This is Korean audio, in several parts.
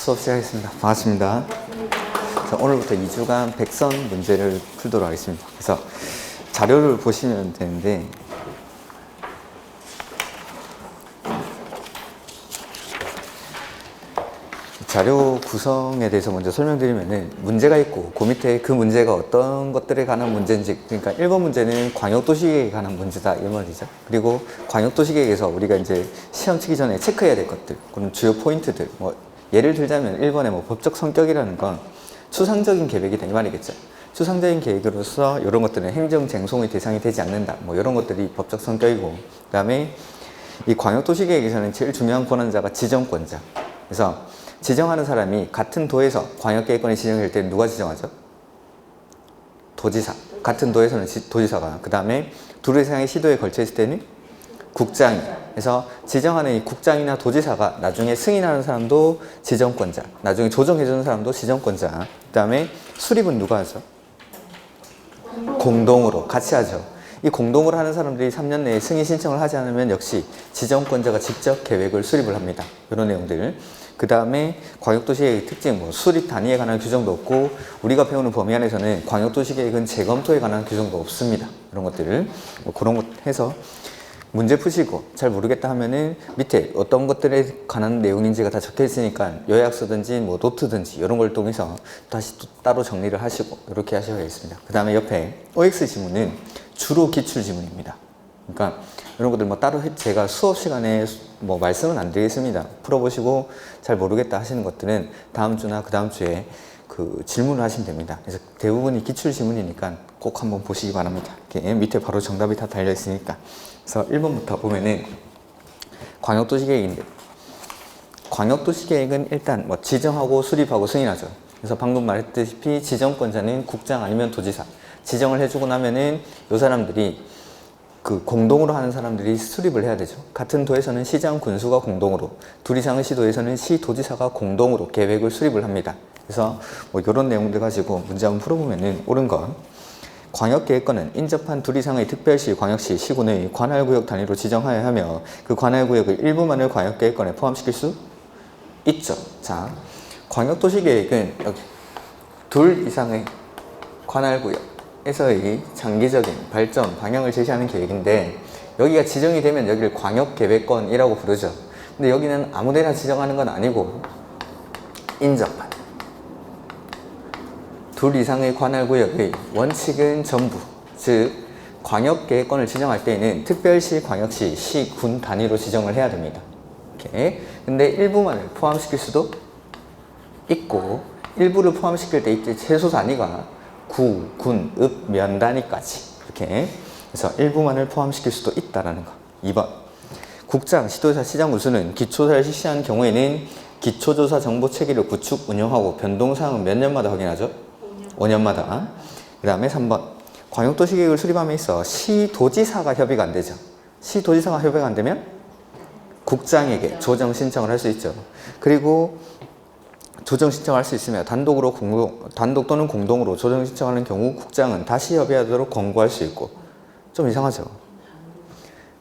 수업 시작하겠습니다. 반갑습니다. 자, 오늘부터 2주간 백선 문제를 풀도록 하겠습니다. 그래서 자료를 보시면 되는데, 자료 구성에 대해서 먼저 설명드리면은, 문제가 있고 그 밑에 그 문제가 어떤 것들에 관한 문제인지, 그러니까 1번 문제는 광역도시계획에 관한 문제다 이 말이죠. 그리고 광역도시계획에서 우리가 이제 시험 치기 전에 체크해야 될 것들, 그런 주요 포인트들, 뭐 예를 들자면 1번에 뭐 법적 성격이라는 건 추상적인 계획이다 이 말이겠죠. 추상적인 계획으로서 이런 것들은 행정 쟁송의 대상이 되지 않는다, 뭐 이런 것들이 법적 성격이고, 그 다음에 이 광역도시계획에서는 제일 중요한 권한자가 지정권자. 그래서 지정하는 사람이 같은 도에서 광역계획권이 지정될 때 누가 지정하죠? 도지사. 같은 도에서는 도지사가. 그 다음에 둘 이상의 시도에 걸쳐 있을 때는 국장이. 그래서 지정하는 이 국장이나 도지사가 나중에 승인하는 사람도 지정권자, 나중에 조정해주는 사람도 지정권자. 그 다음에 수립은 누가 하죠? 공동으로 같이 하죠. 이 공동으로 하는 사람들이 3년 내에 승인 신청을 하지 않으면 역시 지정권자가 직접 계획을 수립을 합니다. 이런 내용들. 그 다음에 광역도시계획의 특징, 뭐 수립 단위에 관한 규정도 없고, 우리가 배우는 범위 안에서는 광역도시계획은 재검토에 관한 규정도 없습니다. 이런 것들을 뭐 그런 것 해서 문제 푸시고 잘 모르겠다 하면은 밑에 어떤 것들에 관한 내용인지가 다 적혀 있으니까 요약서든지 뭐 노트든지 이런 걸 통해서 다시 또 따로 정리를 하시고 이렇게 하셔야겠습니다. 그 다음에 옆에 OX 지문은 주로 기출 지문입니다. 그러니까 이런 것들 뭐 따로 제가 수업 시간에 뭐 말씀은 안 드리겠습니다. 풀어보시고 잘 모르겠다 하시는 것들은 다음 주나 그 다음 주에 그 질문을 하시면 됩니다. 그래서 대부분이 기출 지문이니까 꼭 한번 보시기 바랍니다. 이렇게 밑에 바로 정답이 다 달려 있으니까. 그래서 1번부터 보면은 광역도시계획인데, 광역도시계획은 일단 뭐 지정하고 수립하고 승인하죠. 그래서 방금 말했듯이 지정권자는 국장 아니면 도지사. 지정을 해주고 나면은 이 사람들이 그 공동으로 하는 사람들이 수립을 해야 되죠. 같은 도에서는 시장 군수가 공동으로, 둘 이상의 시도에서는 시도지사가 공동으로 계획을 수립을 합니다. 그래서 뭐 이런 내용들 가지고 문제 한번 풀어보면은 옳은 건, 광역계획권은 인접한 둘 이상의 특별시, 광역시, 시군의 관할구역 단위로 지정하여야 하며 그 관할구역의 일부만을 광역계획권에 포함시킬 수 있죠. 자, 광역도시계획은 여기 둘 이상의 관할구역에서의 장기적인 발전 방향을 제시하는 계획인데, 여기가 지정이 되면 여기를 광역계획권이라고 부르죠. 근데 여기는 아무데나 지정하는 건 아니고 인접한 둘 이상의 관할구역의 원칙은 전부, 즉 광역계획권을 지정할 때에는 특별시, 광역시, 시, 군 단위로 지정을 해야 됩니다. 이렇게. 근데 일부만을 포함시킬 수도 있고, 일부를 포함시킬 때 이때 최소 단위가 구, 군, 읍, 면 단위까지 이렇게. 그래서 일부만을 포함시킬 수도 있다라는 거. 2번, 국장, 시도지사, 시장 군수는 기초조사를 실시한 경우에는 기초조사 정보 체계를 구축, 운영하고 변동사항은 몇 년마다 확인하죠? 5년마다. 그 다음에 3번, 광역도시계획을 수립함에 있어 시도지사가 협의가 안 되죠. 시도지사가 협의가 안 되면 국장에게 조정 신청을 할 수 있죠. 그리고 조정 신청할 수 있으며 단독 또는 공동으로 조정 신청하는 경우 국장은 다시 협의하도록 권고할 수 있고. 좀 이상하죠.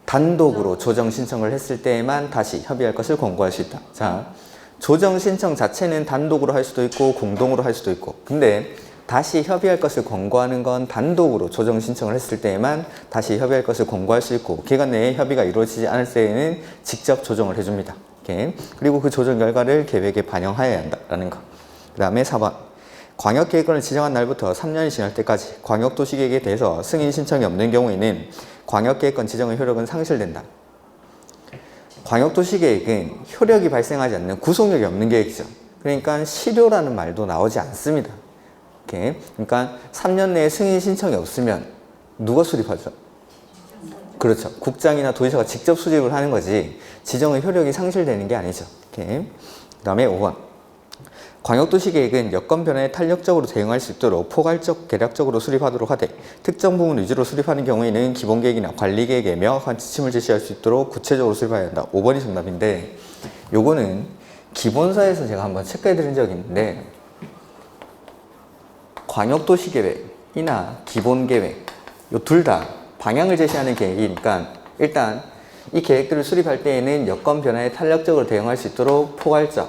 단독으로 조정 신청을 했을 때에만 다시 협의할 것을 권고할 수 있다. 자, 조정 신청 자체는 단독으로 할 수도 있고 공동으로 할 수도 있고, 근데 다시 협의할 것을 권고하는 건 단독으로 조정 신청을 했을 때에만 다시 협의할 것을 권고할 수 있고, 기간 내에 협의가 이루어지지 않을 때에는 직접 조정을 해줍니다. 이렇게. 그리고 그 조정 결과를 계획에 반영하여야 한다는 거. 그 다음에 4번, 광역계획권을 지정한 날부터 3년이 지날 때까지 광역도시계획에 대해서 승인 신청이 없는 경우에는 광역계획권 지정의 효력은 상실된다. 광역도시계획은 효력이 발생하지 않는, 구속력이 없는 계획이죠. 그러니까 실효라는 말도 나오지 않습니다. 이렇게. 그러니까 3년 내에 승인 신청이 없으면 누가 수립하죠? 그렇죠. 국장이나 도지사가 직접 수립을 하는 거지 지정의 효력이 상실되는 게 아니죠. 이렇게. 그 다음에 5번, 광역도시계획은 여건 변화에 탄력적으로 대응할 수 있도록 포괄적, 개략적으로 수립하도록 하되, 특정 부분 위주로 수립하는 경우에는 기본계획이나 관리계획에 명확한 지침을 제시할 수 있도록 구체적으로 수립해야 한다. 5번이 정답인데, 요거는 기본서에서 제가 한번 체크해 드린 적이 있는데, 광역도시계획이나 기본계획, 요 둘 다 방향을 제시하는 계획이니까 일단 이 계획들을 수립할 때에는 여건 변화에 탄력적으로 대응할 수 있도록 포괄적,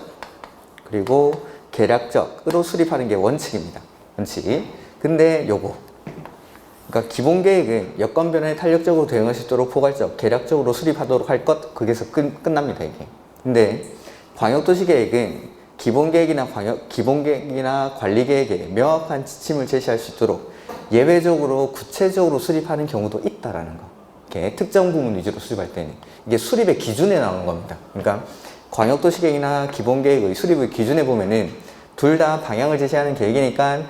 그리고 계략적으로 수립하는 게 원칙입니다. 원칙. 근데 요거. 그러니까 기본 계획은 여건 변화에 탄력적으로 대응할 수 있도록 포괄적, 계략적으로 수립하도록 할 것, 거기서 끝납니다, 이게. 근데 광역도시 계획은 기본 계획이나 관리 계획에 명확한 지침을 제시할 수 있도록 예외적으로 구체적으로 수립하는 경우도 있다라는 거. 이렇게 특정 부분 위주로 수립할 때는 이게 수립의 기준에 나오는 겁니다. 그러니까 광역도시 계획이나 기본 계획의 수립의 기준에 보면은 둘 다 방향을 제시하는 계획이니까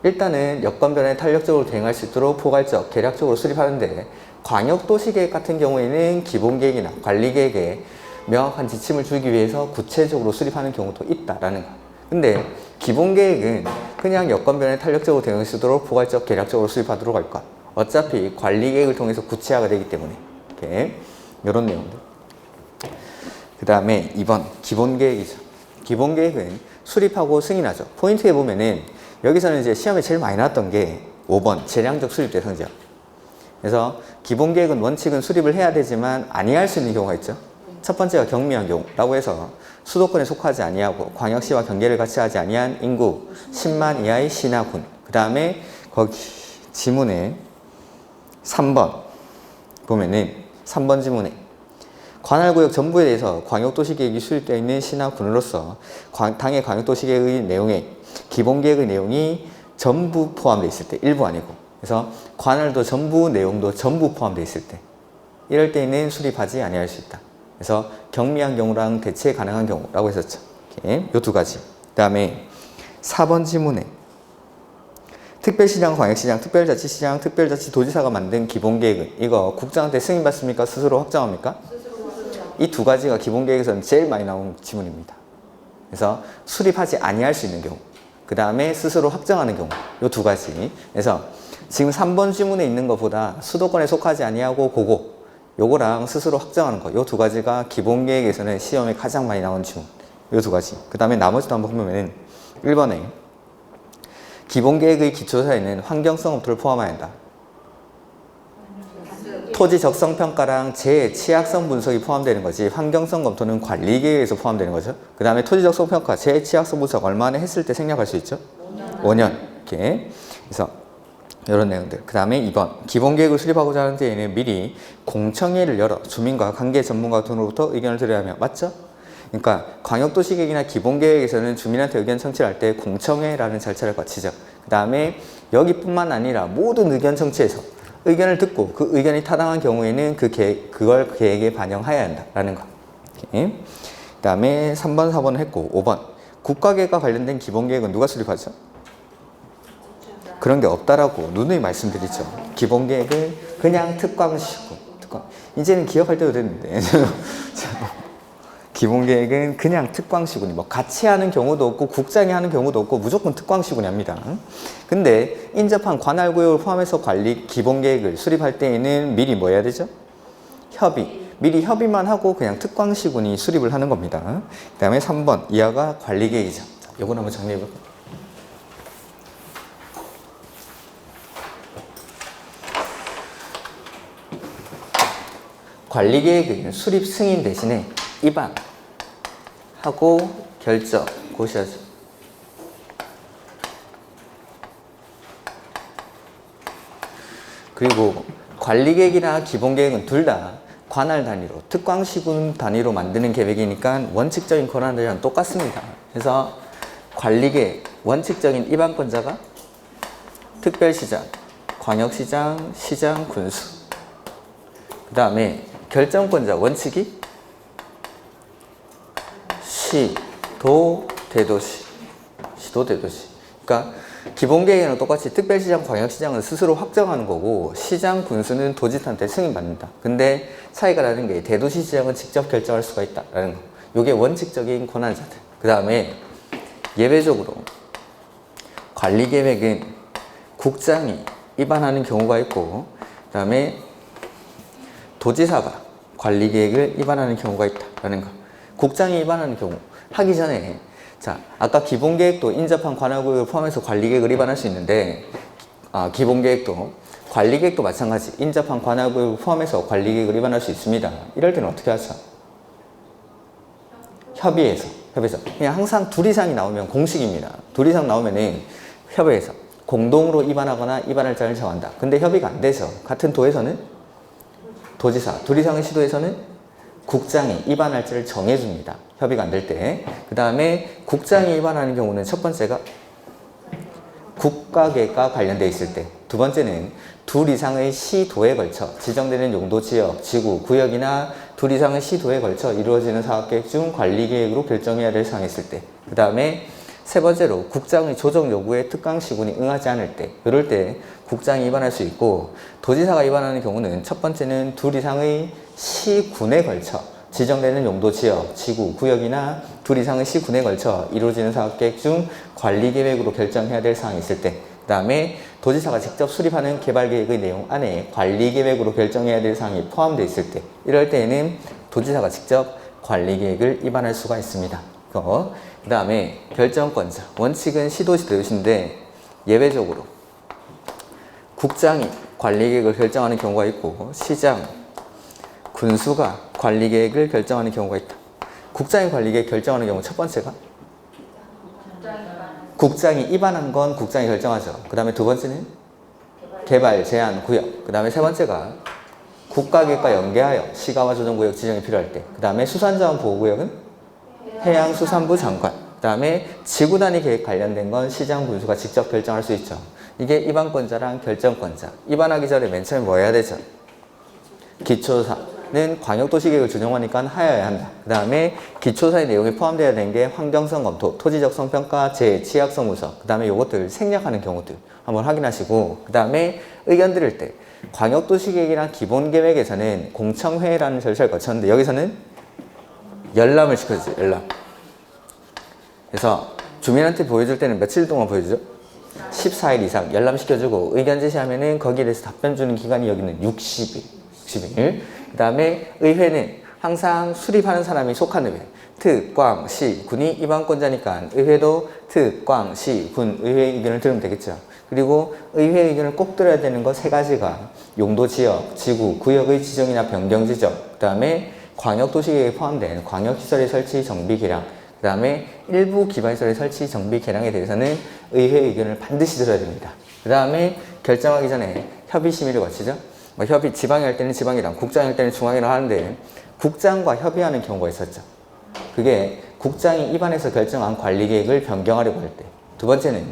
일단은 여건 변화에 탄력적으로 대응할 수 있도록 포괄적, 계략적으로 수립하는데 광역도시 계획 같은 경우에는 기본 계획이나 관리 계획에 명확한 지침을 주기 위해서 구체적으로 수립하는 경우도 있다라는 거. 근데 기본 계획은 그냥 여건 변화에 탄력적으로 대응할 수 있도록 포괄적, 계략적으로 수립하도록 할 것. 어차피 관리 계획을 통해서 구체화가 되기 때문에 이렇게 이런 내용들. 그 다음에 2번 기본 계획이죠. 기본 계획은 수립하고 승인하죠. 포인트에 보면은 여기서는 이제 시험에 제일 많이 나왔던 게 5번 재량적 수립 대상 지역. 그래서 기본 계획은 원칙은 수립을 해야 되지만 아니할 수 있는 경우가 있죠. 첫 번째가 경미한 경우라고 해서 수도권에 속하지 아니하고 광역시와 경계를 같이 하지 아니한 인구 10만 이하의 시나 군. 그 다음에 거기 지문에 3번 보면은 3번 지문에 관할구역 전부에 대해서 광역도시계획이 수립되어 있는 시나 군으로서 당의 광역도시계획의 내용에 기본계획의 내용이 전부 포함되어 있을 때, 일부 아니고. 그래서 관할도 전부, 내용도 전부 포함되어 있을 때, 이럴 때는 수립하지 아니할 수 있다. 그래서 경미한 경우랑 대체 가능한 경우라고 했었죠. 이렇게 요 두 가지. 그 다음에 4번 지문에 특별시장, 광역시장, 특별자치시장, 특별자치도지사가 만든 기본계획은 이거 국장한테 승인받습니까? 스스로 확정합니까? 이 두 가지가 기본계획에서는 제일 많이 나오는 지문입니다. 그래서 수립하지 아니할 수 있는 경우, 그 다음에 스스로 확정하는 경우, 이 두 가지. 그래서 지금 3번 지문에 있는 것보다 수도권에 속하지 아니하고 그거, 요거랑 스스로 확정하는 거, 이 두 가지가 기본계획에서는 시험에 가장 많이 나오는 지문, 이 두 가지. 그 다음에 나머지도 한번 보면은 1번에 기본계획의 기초사에는 환경성 검토를 포함해야 한다. 토지 적성평가랑 재취약성 분석이 포함되는 거지 환경성 검토는 관리계획에서 포함되는 거죠. 그 다음에 토지 적성평가, 재취약성 분석 얼마나 했을 때 생략할 수 있죠? 5년. 이렇게. 그래서 이런 내용들. 그 다음에 2번 기본계획을 수립하고자 하는 데에는 미리 공청회를 열어 주민과 관계 전문가 등으로부터 의견을 들어야 하며, 맞죠? 그러니까 광역도시계획이나 기본계획에서는 주민한테 의견 청취를 할 때 공청회라는 절차를 거치죠. 그 다음에 여기뿐만 아니라 모든 의견 청취에서 의견을 듣고 그 의견이 타당한 경우에는 그걸 계획에 반영해야 한다라는 거. 그 다음에 3번, 4번 했고 5번 국가계획과 관련된 기본계획은 누가 수립하죠? 그런 게 없다라고 누누이 말씀드리죠. 기본계획을 그냥 특광시고 이제는 기억할 때도 됐는데 기본계획은 그냥 특광시군이 뭐 같이 하는 경우도 없고 국장이 하는 경우도 없고 무조건 특광시군이 합니다. 근데 인접한 관할구역을 포함해서 기본계획을 수립할 때에는 미리 뭐 해야 되죠? 미리 협의만 하고 그냥 특광시군이 수립을 하는 겁니다. 그 다음에 3번 이하가 관리계획이죠. 요건 한번 정리해볼까요? 관리계획은 수립 승인 대신에 입안하고 결정 고시하죠. 그리고 관리계획이나 기본계획은 둘 다 관할 단위로 특광시군 단위로 만드는 계획이니까 원칙적인 권한들이랑 똑같습니다. 그래서 관리계획 원칙적인 입안권자가 특별시장, 광역시장, 시장, 군수. 그 다음에 결정권자 원칙이 시도, 대도시. 그러니까 기본계획이랑 똑같이 특별시장, 광역시장은 스스로 확정하는 거고 시장, 군수는 도지사한테 승인받는다. 근데 차이가 나는 게 대도시시장은 직접 결정할 수가 있다라는 거. 이게 원칙적인 권한자들. 그 다음에 예외적으로 관리계획은 국장이 입안하는 경우가 있고 그 다음에 도지사가 관리계획을 입안하는 경우가 있다라는 거. 국장이 입안하는 경우 하기 전에 자 아까 기본계획도 인접한 관할구역을 포함해서 관리계획을 입안할 수 있는데 기본계획도 관리계획도 마찬가지 인접한 관할구역을 포함해서 관리계획을 입안할 수 있습니다. 이럴 때는 어떻게 하죠? 협의해서 협의서. 그냥 항상 둘 이상이 나오면 공식입니다. 둘 이상 나오면은 협의에서 공동으로 입안하거나 입안할 자를 정한다. 근데 협의가 안 돼서 같은 도에서는 도지사, 둘 이상의 시도에서는 국장이 입안할 자를 정해줍니다. 협의가 안 될 때. 그 다음에 국장이 입안하는 경우는 첫 번째가 국가계획과 관련돼 있을 때, 두 번째는 둘 이상의 시도에 걸쳐 지정되는 용도, 지역, 지구, 구역이나 둘 이상의 시도에 걸쳐 이루어지는 사업계획 중 관리계획으로 결정해야 될 사항이 있을 때, 그 다음에 세 번째로 국장의 조정 요구에 특강시군이 응하지 않을 때, 이럴 때 국장이 입안할 수 있고, 도지사가 입안하는 경우는 첫 번째는 둘 이상의 시군에 걸쳐 지정되는 용도, 지역, 지구, 구역이나 둘 이상의 시군에 걸쳐 이루어지는 사업계획 중 관리계획으로 결정해야 될 사항이 있을 때, 그 다음에 도지사가 직접 수립하는 개발계획의 내용 안에 관리계획으로 결정해야 될 사항이 포함되어 있을 때, 이럴 때에는 도지사가 직접 관리계획을 입안할 수가 있습니다. 그 다음에 결정권자, 원칙은 시도시 도시인데 예외적으로 국장이 관리계획을 결정하는 경우가 있고 시장, 군수가 관리계획을 결정하는 경우가 있다. 국장이 관리계획 결정하는 경우 첫 번째가 국장이 입안한 건 국장이 결정하죠. 그 다음에 두 번째는 개발, 제한, 구역. 그 다음에 세 번째가 국가계획과 연계하여 시가와 조정구역 지정이 필요할 때. 그 다음에 수산자원 보호구역은 해양수산부 장관. 그 다음에 지구단위 계획 관련된 건 시장, 군수가 직접 결정할 수 있죠. 이게 입안권자랑 결정권자. 입안하기 전에 맨 처음에 뭐 해야 되죠? 기초사는 광역도시계획을 준용하니까 하여야 한다. 그 다음에 기초사의 내용이 포함되어야 되는 게 환경성 검토, 토지적성 평가, 취약성 분석. 그 다음에 요것들 생략하는 경우들 한번 확인하시고, 그 다음에 의견 드릴 때 광역도시계획이랑 기본계획에서는 공청회라는 절차를 거쳤는데 여기서는 열람을 시켜주죠. 열람. 그래서 주민한테 보여줄 때는 며칠 동안 보여주죠? 14일 이상 열람시켜주고 의견 제시하면은 거기에 대해서 답변 주는 기간이 여기는 60일. 그 다음에 의회는 항상 수립하는 사람이 속한 의회. 특, 광, 시, 군이 입안권자니까 의회도 특, 광, 시, 군, 의회의 의견을 들으면 되겠죠. 그리고 의회 의견을 꼭 들어야 되는 거 세 가지가 용도, 지역, 지구, 구역의 지정이나 변경 지정, 그 다음에 광역도시계획에 포함된 광역시설의 설치, 정비, 개량, 그 다음에 일부 기반시설의 설치, 정비, 개량에 대해서는 의회 의견을 반드시 들어야 됩니다. 그 다음에 결정하기 전에 협의심의를 거치죠. 협의, 지방이 할 때는 지방이랑, 국장이 할 때는 중앙이랑 하는데 국장과 협의하는 경우가 있었죠. 그게 국장이 입안해서 결정한 관리계획을 변경하려고 할 때. 두 번째는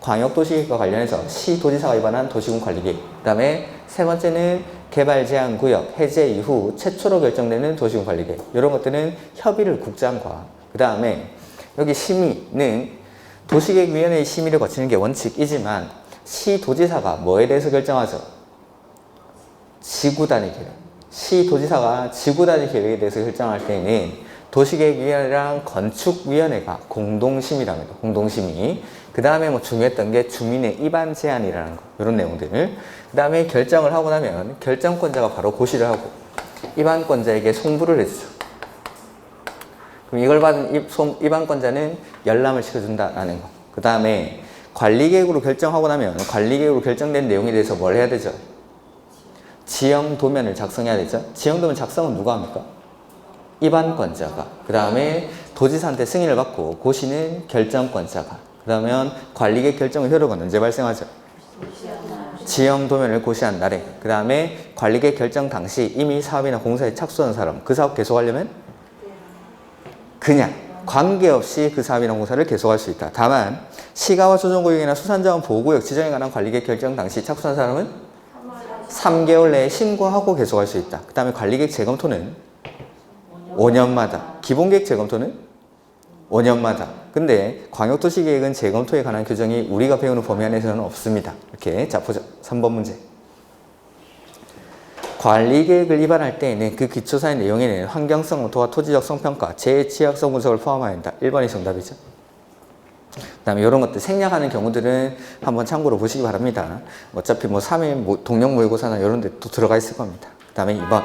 광역도시계획과 관련해서 시도지사가 입안한 도시군 관리계획. 그 다음에 세 번째는 개발 제한 구역 해제 이후 최초로 결정되는 도시군 관리계획. 이런 것들은 협의를 국장과, 그 다음에 여기 심의는 도시계획위원회의 심의를 거치는 게 원칙이지만 시도지사가 뭐에 대해서 결정하죠? 지구단위 계획. 시도지사가 지구단위 계획에 대해서 결정할 때는 도시계획위원회랑 건축위원회가 공동심의랍니다. 공동심의. 그 다음에 뭐 중요했던 게 주민의 입안 제한이라는 거, 이런 내용들. 그 다음에 결정을 하고 나면 결정권자가 바로 고시를 하고 입안권자에게 송부를 해주죠. 그럼 이걸 받은 입안권자는 열람을 시켜준다라는 거. 그 다음에 관리계획으로 결정하고 나면 관리계획으로 결정된 내용에 대해서 뭘 해야 되죠? 지형도면을 작성해야 되죠. 지형도면 작성은 누가 합니까? 입안권자가. 그 다음에 도지사한테 승인을 받고 고시는 결정권자가. 그 다음에 관리계획 결정의 효력은 언제 발생하죠? 지형도면을 고시한 날에. 그 다음에 관리계획 결정 당시 이미 사업이나 공사에 착수한 사람, 그 사업 계속하려면 그냥 관계없이 그 사업이나 공사를 계속할 수 있다. 다만 시가와 조정구역이나 수산자원 보호구역 지정에 관한 관리계획 결정 당시 착수한 사람은 3개월 내에 신고하고 계속할 수 있다. 그 다음에 관리계획 재검토는 5년마다, 기본계획 재검토는 5년마다. 근데 광역도시계획은 재검토에 관한 규정이 우리가 배우는 범위 안에서는 없습니다. 이렇게. 자, 보죠. 3번 문제. 관리계획을 입안할 때에는 그 기초사의 내용에는 환경성 검토와 토지적 성평가, 취약성 분석을 포함해야 한다. 1번이 정답이죠. 그 다음에 이런 것들 생략하는 경우들은 한번 참고로 보시기 바랍니다. 어차피 뭐 3회 동력 모의고사나 이런 데 또 들어가 있을 겁니다. 그 다음에 2번.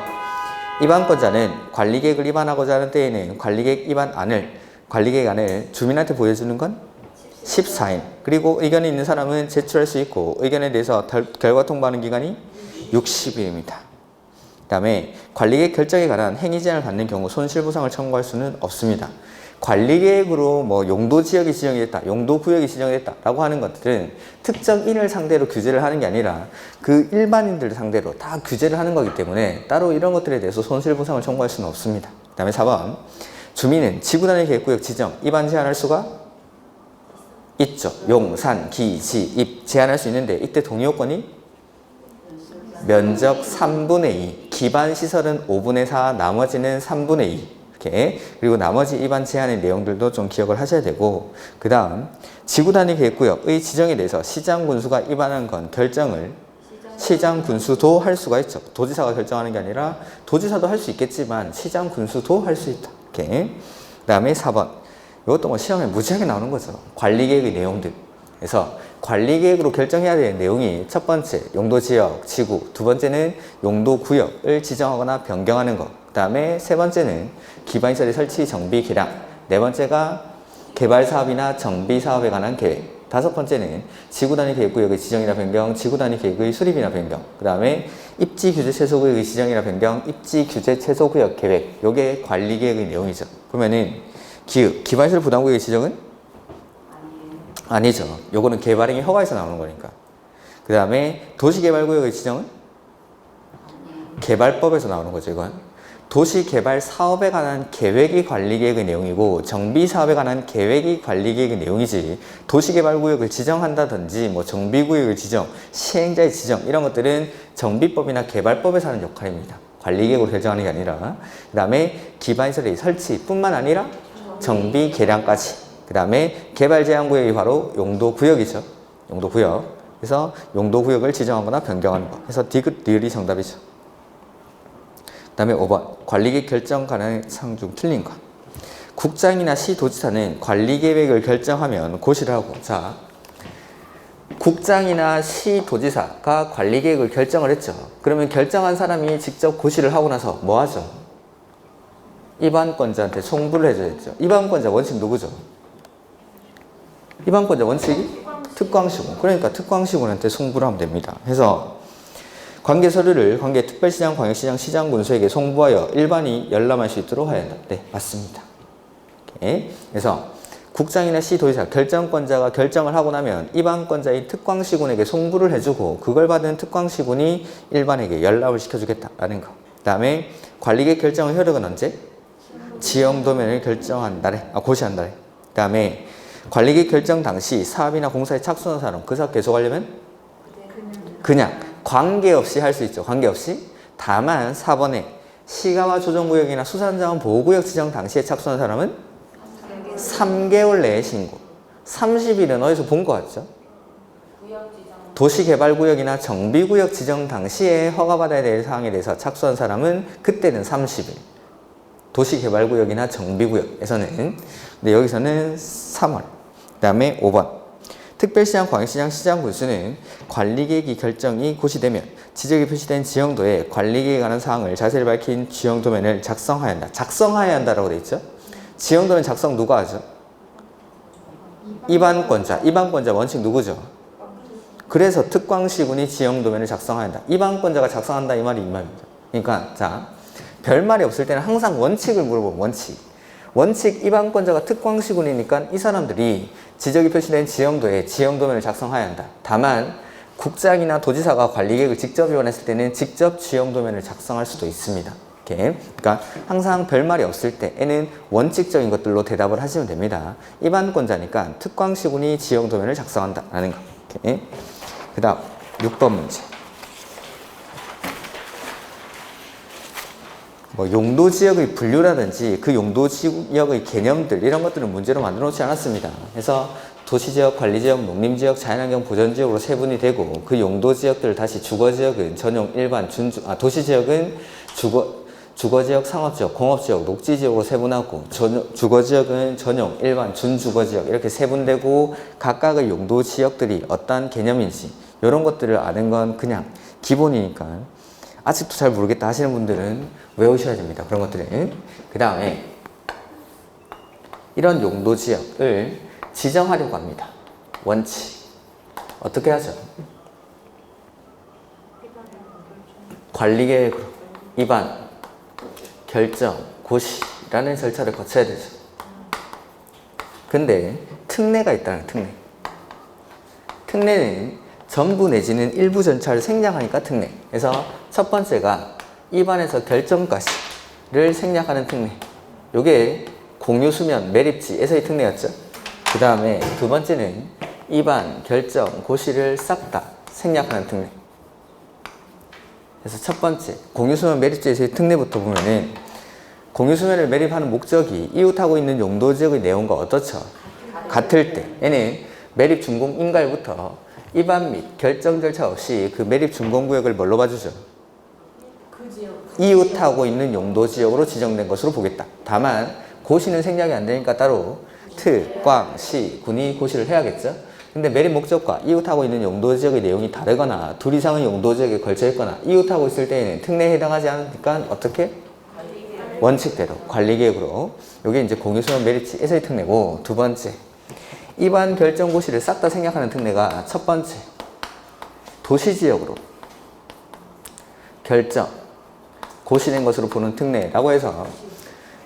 입안권자는 관리계획을 입안하고자 하는 때에는 관리계획 안을 주민한테 보여주는 건 14일. 그리고 의견이 있는 사람은 제출할 수 있고 의견에 대해서 결과 통보하는 기간이 60일입니다. 그 다음에 관리계획 결정에 관한 행위 제한을 받는 경우 손실보상을 청구할 수는 없습니다. 관리계획으로 뭐 용도 지역이 지정이 됐다, 용도 구역이 지정이 됐다라고 하는 것들은 특정인을 상대로 규제를 하는 게 아니라 그 일반인들 상대로 다 규제를 하는 거기 때문에 따로 이런 것들에 대해서 손실보상을 청구할 수는 없습니다. 그 다음에 4번. 주민은 지구단위 계획구역 지정, 입안 제한할 수가 있죠. 용, 산, 기, 지, 입 제한할 수 있는데 이때 동의요건이 면적 3분의 2, 기반 시설은 5분의 4, 나머지는 3분의 2. 이렇게. 그리고 나머지 입안 제한의 내용들도 좀 기억을 하셔야 되고, 그 다음 지구단위 계획구역의 지정에 대해서 시장 군수가 입안한 건 결정을 시장 군수도 할 수가 있죠. 도지사가 결정하는 게 아니라 도지사도 할 수 있겠지만 시장 군수도 할 수 있다. 이렇게. 그 다음에 4번. 이것도 뭐 시험에 무지하게 나오는 거죠. 관리계획의 내용들. 그래서 관리계획으로 결정해야 되는 내용이 첫 번째 용도지역, 지구, 두 번째는 용도구역을 지정하거나 변경하는 것, 그 다음에 세 번째는 기반시설의 설치, 정비, 개량, 네 번째가 개발사업이나 정비사업에 관한 계획, 다섯 번째는 지구단위 계획구역의 지정이나 변경, 지구단위 계획의 수립이나 변경, 그 다음에 입지규제 최소구역의 지정이나 변경, 입지규제 최소구역 계획, 요게 관리계획의 내용이죠. 그러면은 기반시설 부담구역의 지정은 아니죠. 요거는 개발행위 허가에서 나오는 거니까. 그 다음에 도시개발구역의 지정은 개발법에서 나오는 거죠. 이건 도시개발 사업에 관한 계획이 관리계획의 내용이고 정비사업에 관한 계획이 관리계획의 내용이지, 도시개발구역을 지정한다든지 뭐 정비구역을 지정, 시행자의 지정 이런 것들은 정비법이나 개발법에서 하는 역할입니다. 관리계획으로 결정하는 게 아니라. 그 다음에 기반시설의 설치뿐만 아니라 정비, 개량까지. 그 다음에 개발제한구역이 바로 용도구역이죠. 용도구역. 그래서 용도구역을 지정하거나 변경하는 것. 그래서 디귿, 리을이 정답이죠. 그 다음에 5번. 관리계획 결정 가능성 중 틀린 것. 국장이나 시도지사는 관리계획을 결정하면 고시를 하고, 자, 국장이나 시도지사가 관리계획을 결정을 했죠. 그러면 결정한 사람이 직접 고시를 하고 나서 뭐 하죠? 입안권자한테 송부를 해줘야죠. 입안권자 원칙 누구죠? 입안권자 원칙이 특광시군. 그러니까 특광시군한테 송부를 하면 됩니다. 그래서 관계 서류를 관계 특별시장, 광역시장, 시장군수에게 송부하여 일반이 열람할 수 있도록 해야 한다. 네, 맞습니다. 오케이. 그래서 국장이나 시도지사 결정권자가 결정을 하고 나면 입안권자인 특광시군에게 송부를 해주고 그걸 받은 특광시군이 일반에게 열람을 시켜주겠다라는 거. 그 다음에 관리계획 결정의 효력은 언제? 지형도면을 결정한 날에, 고시한 날에. 그 다음에 관리계획 결정 당시 사업이나 공사에 착수한 사람 그 사업 계속하려면 그냥 관계없이 할 수 있죠. 관계없이. 다만 4번에 시가와 조정구역이나 수산자원 보호구역 지정 당시에 착수한 사람은 3개월 내에 신고. 30일은 어디서 본 거 같죠? 도시개발구역이나 정비구역 지정 당시에 허가받아야 될 사항에 대해서 착수한 사람은 그때는 30일. 도시개발구역이나 정비구역에서는. 근데 여기서는 3월. 그 다음에 5번. 특별시장, 광역시장, 시장군수는 관리계획이 결정이 고시되면 지적이 표시된 지형도에 관리계획에 관한 사항을 자세히 밝힌 지형도면을 작성하여야 한다. 작성하여야 한다라고 돼 있죠. 지형도면 작성 누가 하죠? 입안권자. 입안권자 원칙 누구죠? 그래서 특광시군이 지형도면을 작성해야 한다. 입안권자가 작성한다 이 말이 이 말입니다. 그러니까 자, 별말이 없을 때는 항상 원칙을 물어보면 원칙 입안권자가 특광시군이니까 이 사람들이 지적이 표시된 지형도에 지형도면을 작성해야 한다. 다만 국장이나 도지사가 관리계획을 직접 위반했을 때는 직접 지형도면을 작성할 수도 있습니다. 이렇게. 그러니까 항상 별말이 없을 때에는 원칙적인 것들로 대답을 하시면 됩니다. 입안권자니까 특광시군이 지형도면을 작성한다라는 거. 이렇게. 그 다음 6번 문제. 뭐 용도지역의 분류라든지 그 용도지역의 개념들 이런 것들은 문제로 만들어 놓지 않았습니다. 그래서 도시지역, 관리지역, 농림지역, 자연환경 보전지역으로 세분이 되고 그 용도지역들을 다시 주거지역은 전용, 일반, 도시지역은 주거지역, 상업지역, 공업지역, 녹지지역으로 세분하고 주거지역은 전용, 일반, 준주거지역 이렇게 세분되고 각각의 용도지역들이 어떠한 개념인지 이런 것들을 아는 건 그냥 기본이니까 아직도 잘 모르겠다 하시는 분들은 외우셔야 됩니다. 그런 것들은. 그 다음에 이런 용도지역을 지정하려고 합니다. 원칙. 어떻게 하죠? 관리계획으로 입안, 결정, 고시라는 절차를 거쳐야 되죠. 근데 특례가 있다는 특례. 특례는 전부 내지는 일부 전차를 생략하니까 특례. 그래서 첫 번째가 입안에서 결정까지를 생략하는 특례. 요게 공유수면, 매립지에서의 특례였죠. 그 다음에 두 번째는 입안, 결정, 고시를 싹 다 생략하는 특례. 그래서 첫 번째, 공유수면, 매립지에서의 특례부터 보면은 공유수면을 매립하는 목적이 이웃하고 있는 용도지역의 내용과 어떻죠? 같을 때. 얘는 매립 준공 인가일부터 입안 및 결정 절차 없이 그 매립 준공구역을 뭘로 봐주죠? 이웃하고 있는 용도지역으로 지정된 것으로 보겠다. 다만 고시는 생략이 안 되니까 따로 특, 꽝, 시, 군이 고시를 해야겠죠? 근데 매립 목적과 이웃하고 있는 용도지역의 내용이 다르거나 둘 이상의 용도지역에 걸쳐 있거나 이웃하고 있을 때에는 특례에 해당하지 않으니까 어떻게? 원칙대로 관리계획으로. 이게 이제 공유수면 매립지에서의 특례고, 두 번째 입안 결정 고시를 싹 다 생략하는 특례가 첫 번째 도시지역으로 결정 고시된 것으로 보는 특례라고 해서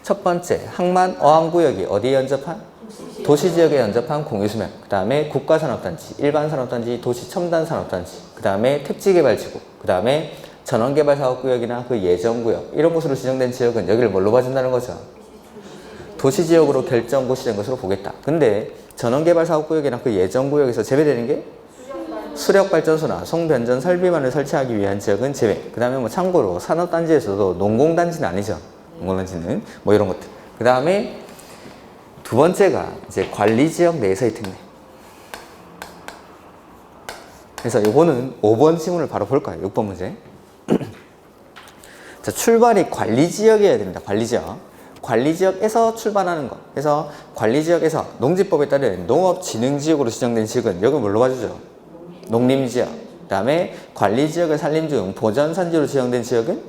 첫 번째 항만 어항구역이 어디에 연접한? 도시지역에 연접한 공유수면, 그 다음에 국가산업단지, 일반산업단지, 도시첨단산업단지, 그 다음에 택지개발지구, 그 다음에 전원개발사업구역이나 그 예정구역 이런 곳으로 지정된 지역은 여기를 뭘로 봐준다는 거죠? 도시지역으로 결정 고시된 것으로 보겠다. 근데 전원개발사업구역이나 그 예정구역에서 제외되는 게 수력발전소나 송변전 설비만을 설치하기 위한 지역은 제외. 그 다음에 뭐 참고로 산업단지에서도 농공단지는 아니죠. 농공단지는 뭐 이런 것들. 그 다음에 두 번째가 이제 관리지역 내에서의 특례. 그래서 이거는 5번 지문을 바로 볼까요? 6번 문제. 자, 출발이 관리지역이어야 됩니다. 관리지역. 관리지역에서 출발하는 것. 그래서 관리지역에서 농지법에 따른 농업진흥지역으로 지정된 지역은 여기 뭘로 봐주죠? 농림지역. 그 다음에 관리지역을 살림 중 보전산지로 지정된 지역은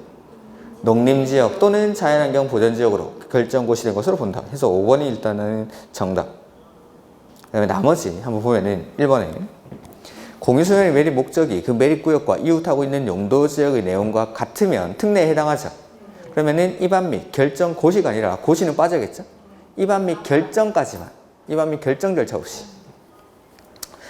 농림지역 또는 자연환경 보전지역으로 결정고시된 것으로 본다. 그래서 5번이 일단은 정답. 그 다음에 나머지 한번 보면은 1번에 공유수면의 매립 목적이 그 매립구역과 이웃하고 있는 용도지역의 내용과 같으면 특례에 해당하죠. 그러면은 입안 및 결정 고시가 아니라 고시는 빠져야겠죠. 입안 및 결정까지만, 입안 및 결정 절차 없이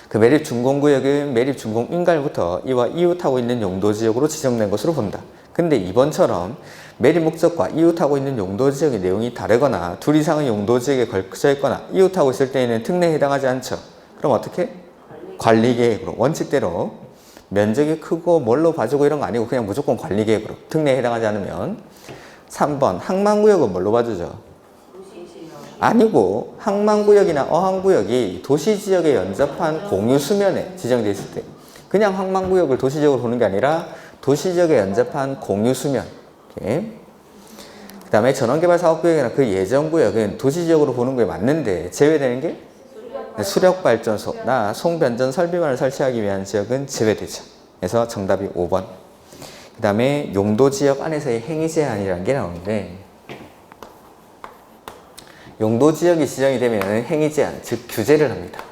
그 매립 준공구역은 매립 준공 인가일부터 이와 이웃하고 있는 용도지역으로 지정된 것으로 본다. 근데 이번처럼 매립 목적과 이웃하고 있는 용도지역의 내용이 다르거나 둘 이상의 용도지역에 걸쳐 있거나 이웃하고 있을 때에는 특례에 해당하지 않죠. 그럼 어떻게? 관리계획으로, 원칙대로 면적이 크고 뭘로 봐주고 이런 거 아니고 그냥 무조건 관리계획으로 특례에 해당하지 않으면. 3번 항만구역은 뭘로 봐주죠? 아니고 항만구역이나 어항구역이 도시지역에 연접한 공유수면에 지정되어 있을 때 그냥 항만구역을 도시지역으로 보는 게 아니라 도시지역에 연접한 공유수면. 그 다음에 전원개발사업구역이나 그 예정구역은 도시지역으로 보는 게 맞는데 제외되는 게 수력발전소나 송변전 설비만을 설치하기 위한 지역은 제외되죠. 그래서 정답이 5번. 그 다음에 용도지역 안에서의 행위제한이라는 게 나오는데 용도지역이 지정이 되면 행위제한, 즉 규제를 합니다.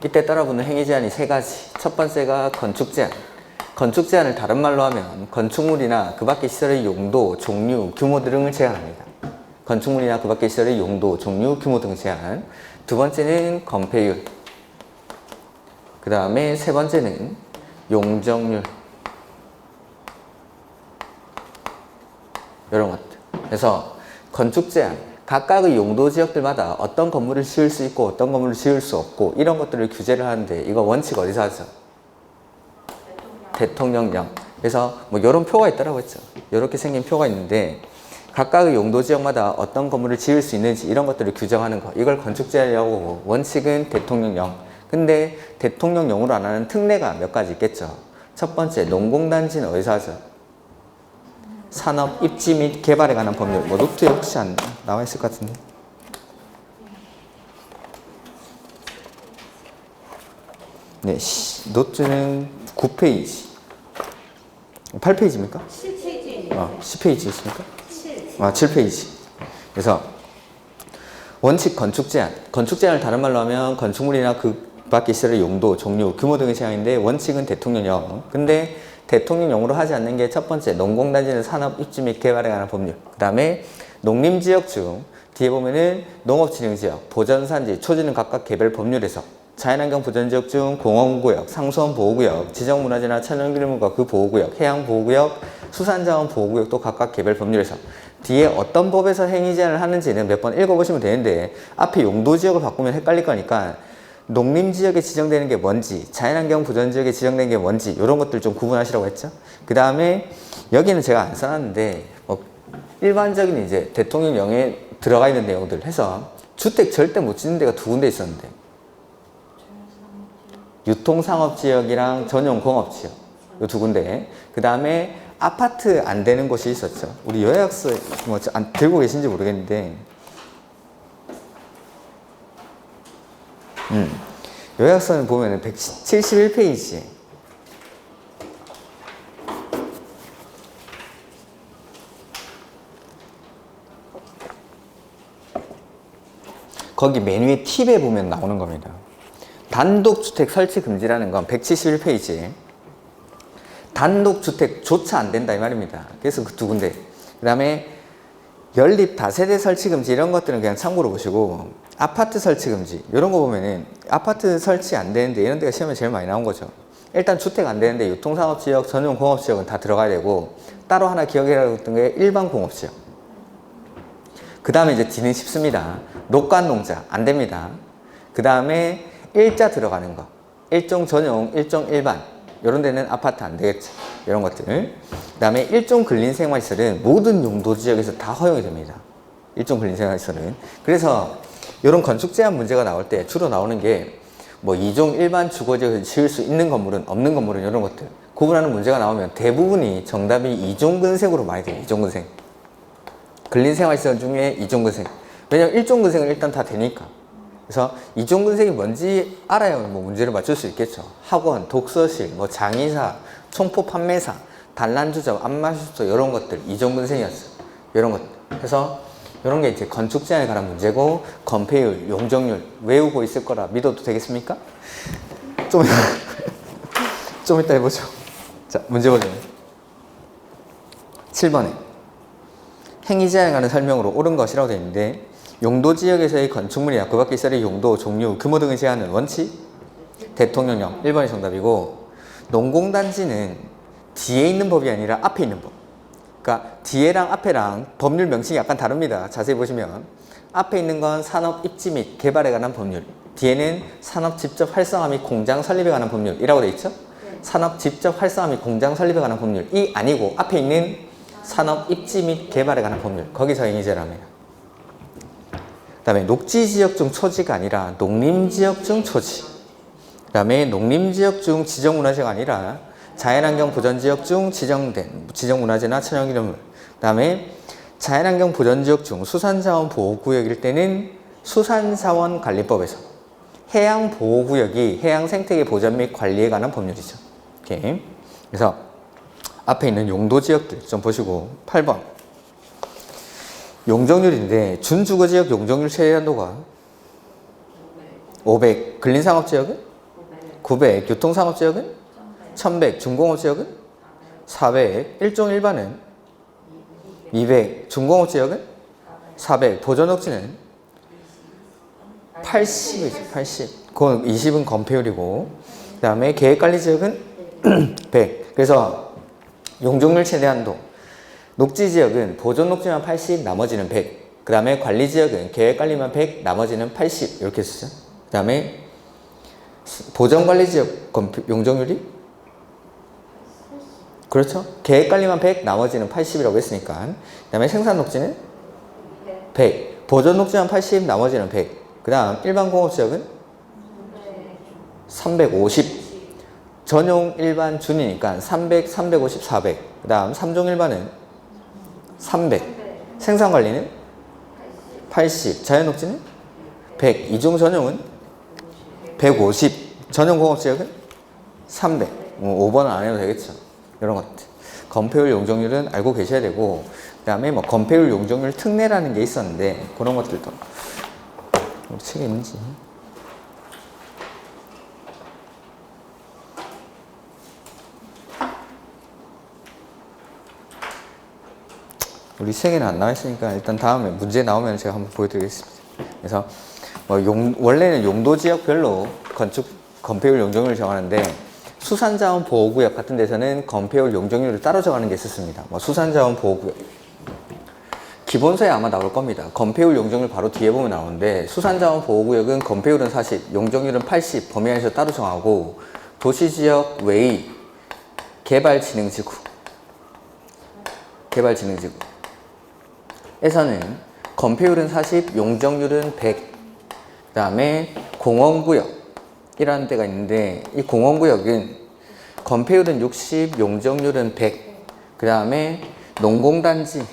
이때 따라붙는 행위제한이 세 가지. 첫 번째가 건축제한. 건축제한을 다른 말로 하면 건축물이나 그 밖의 시설의 용도, 종류, 규모 등을 제한합니다. 건축물이나 그 밖의 시설의 용도, 종류, 규모 등 제한. 두 번째는 건폐율. 그 다음에 세 번째는 용적률. 이런 것들. 그래서 건축 제한, 각각의 용도 지역들마다 어떤 건물을 지을 수 있고 어떤 건물을 지을 수 없고 이런 것들을 규제를 하는데 이거 원칙 어디서 하죠? 대통령령. 그래서 뭐 이런 표가 있더라고 했죠. 이렇게 생긴 표가 있는데 각각의 용도 지역마다 어떤 건물을 지을 수 있는지 이런 것들을 규정하는 거, 이걸 건축 제한이라고 하고 원칙은 대통령령. 근데 대통령령으로 안 하는 특례가 몇 가지 있겠죠. 첫 번째, 농공단지는 어디서 하죠? 산업, 입지 및 개발에 관한 법률. 뭐 노트에 혹시 안 나와 있을 것 같은데. 네, 노트는 9페이지. 8페이지입니까? 7페이지. 10페이지 있습니까? 7. 7페이지. 그래서 원칙 건축 제한. 건축 제한을 다른 말로 하면 건축물이나 그 밖의 시설의 용도, 종류, 규모 등의 제한인데 원칙은 대통령령. 근데 대통령령으로 하지 않는 게 첫 번째, 농공단지는 산업, 입지 및 개발에 관한 법률. 그 다음에 농림지역 중 뒤에 보면은 농업진흥지역, 보전산지, 초지는 각각 개별 법률에서 자연환경 보전지역 중 공원구역, 상수원 보호구역, 지정문화재나 천연기념물과 그 보호구역, 해양보호구역, 수산자원 보호구역도 각각 개별 법률에서 뒤에 어떤 법에서 행위 제한을 하는지는 몇 번 읽어보시면 되는데 앞에 용도지역을 바꾸면 헷갈릴 거니까 농림지역에 지정되는 게 뭔지, 자연환경 보전지역에 지정되는 게 뭔지 이런 것들 좀 구분하시라고 했죠. 그 다음에 여기는 제가 안 써놨는데 뭐 일반적인 이제 대통령령에 들어가 있는 내용들 해서 주택 절대 못 짓는 데가 두 군데 있었는데 유통상업지역이랑 전용공업지역 이 두 군데. 그 다음에 아파트 안 되는 곳이 있었죠. 우리 요약서 뭐 들고 계신지 모르겠는데 요약서는 보면 171페이지에 거기 맨 위에 팁에 보면 나오는 겁니다. 단독주택 설치 금지라는 건 171페이지에 단독주택조차 안 된다 이 말입니다. 그래서 그 두 군데. 그 다음에 연립 다세대 설치 금지 이런 것들은 그냥 참고로 보시고 아파트 설치 금지 이런 거 보면은 아파트 설치 안 되는데 이런 데가 시험에 제일 많이 나온 거죠. 일단 주택 안 되는데 유통상업지역, 전용공업지역은 다 들어가야 되고 따로 하나 기억해야 했던 게 일반 공업지역. 그 다음에 이제 D는 쉽습니다. 녹간농자 안 됩니다. 그 다음에 일자 들어가는 거. 일종 전용, 일종 일반. 이런 데는 아파트 안 되겠죠. 이런 것들. 그 다음에 일종 근린생활시설은 모든 용도지역에서 다 허용이 됩니다. 일종 근린생활시설은. 그래서 이런 건축 제한 문제가 나올 때 주로 나오는 게 뭐 2종 일반 주거지역에서 지을 수 있는 건물은 없는 건물은 이런 것들. 구분하는 문제가 나오면 대부분이 정답이 2종 근생으로 많이 돼요. 2종 근생. 근린생활시설 중에 2종 근생. 왜냐면 1종 근생은 일단 다 되니까. 그래서 2종 근생이 뭔지 알아야 뭐 문제를 맞출 수 있겠죠. 학원, 독서실, 뭐 장의사, 총포 판매사, 단란주점, 안마슈터 이런 것들 2종 근생이었어요. 이런 것들. 그래서 이런 게 이제 건축 제한에 관한 문제고 건폐율, 용적률 외우고 있을 거라 믿어도 되겠습니까? 좀 이따 해보죠. 자, 문제 보죠. 7번에 행위 제한에 관한 설명으로 옳은 것이라고 되어 있는데 용도지역에서의 건축물이나 그 밖의 시설의 용도, 종류, 규모 등을 제한하는 원칙 대통령령 1번이 정답이고 농공단지는 뒤에 있는 법이 아니라 앞에 있는 법. 그러니까 뒤에랑 앞에랑 법률 명칭이 약간 다릅니다. 자세히 보시면 앞에 있는 건 산업 입지 및 개발에 관한 법률, 뒤에는 산업 직접 활성화 및 공장 설립에 관한 법률이라고 되어 있죠. 산업 직접 활성화 및 공장 설립에 관한 법률이 아니고 앞에 있는 산업 입지 및 개발에 관한 법률, 거기서 행위제를 합니다. 그 다음에 녹지지역 중 초지가 아니라 농림지역 중 초지. 그 다음에 농림지역 중 지정문화재가 아니라 자연환경 보전지역 중 지정된 지정문화재나 천연기념물. 그 다음에 자연환경 보전지역 중 수산자원 보호구역일 때는 수산자원관리법에서 해양보호구역이 해양생태계 보전 및 관리에 관한 법률이죠. 이렇게. 그래서 앞에 있는 용도지역들 좀 보시고 8번 용적률인데 준주거지역 용적률 최대 한도가 500, 근린상업지역은 900, 유통상업지역은 1100, 중공업지역은 400, 일종 일반은 200, 중공업지역은 400, 보전업지는 80이죠. 80. 그건 20은 건폐율이고 그 다음에 계획관리지역은 100. 그래서 용적률 최대 한도 녹지지역은 보존녹지만 80, 나머지는 100. 그 다음에 관리지역은 계획관리만 100, 나머지는 80 이렇게 쓰죠. 그 다음에 보전관리지역 용적률이 그렇죠. 계획관리만 100, 나머지는 80이라고 했으니까. 그 다음에 생산녹지는 100. 보존녹지만 80, 나머지는 100. 그 다음 일반 공업지역은 350. 전용 일반 준이니까 300, 350, 400. 그 다음 3종 일반은 300. 생산관리는 80. 자연녹지는 100. 2종 전용은 150. 전용 공업지역은 300. 5번은 안 해도 되겠죠. 이런 것들. 건폐율 용적률은 알고 계셔야 되고, 그 다음에 뭐 건폐율 용적률 특례라는 게 있었는데, 그런 것들도. 우리 책에 있는지. 우리 책에는 안 나와 있으니까 일단 다음에 문제 나오면 제가 한번 보여드리겠습니다. 그래서 뭐 원래는 용도 지역별로 건폐율 용적률을 정하는데 수산자원 보호구역 같은 데서는 건폐율 용적률을 따로 정하는 게 있었습니다. 뭐 수산자원 보호구역 기본서에 아마 나올 겁니다. 건폐율 용적률 바로 뒤에 보면 나오는데 수산자원 보호구역은 건폐율은 40, 용적률은 80 범위 안에서 따로 정하고 도시지역 외의 개발진흥지구 에서는 건폐율은 40, 용적률은 100. 그 다음에 공원구역이라는 데가 있는데 이 공원구역은 건폐율은 60, 용적률은 100. 그 다음에 농공단지는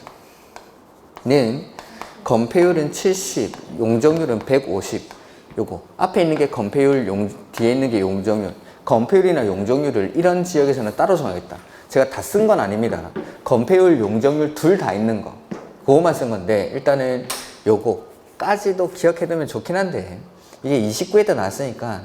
건폐율은 70, 용적률은 150. 요거 앞에 있는 게 건폐율, 뒤에 있는 게 용적률. 건폐율이나 용적률을 이런 지역에서는 따로 정하겠다. 제가 다 쓴 건 아닙니다. 건폐율, 용적률 둘 다 있는 거. 그거만 쓴 건데 일단은 요거까지도 기억해두면 좋긴 한데 이게 29에도 나왔으니까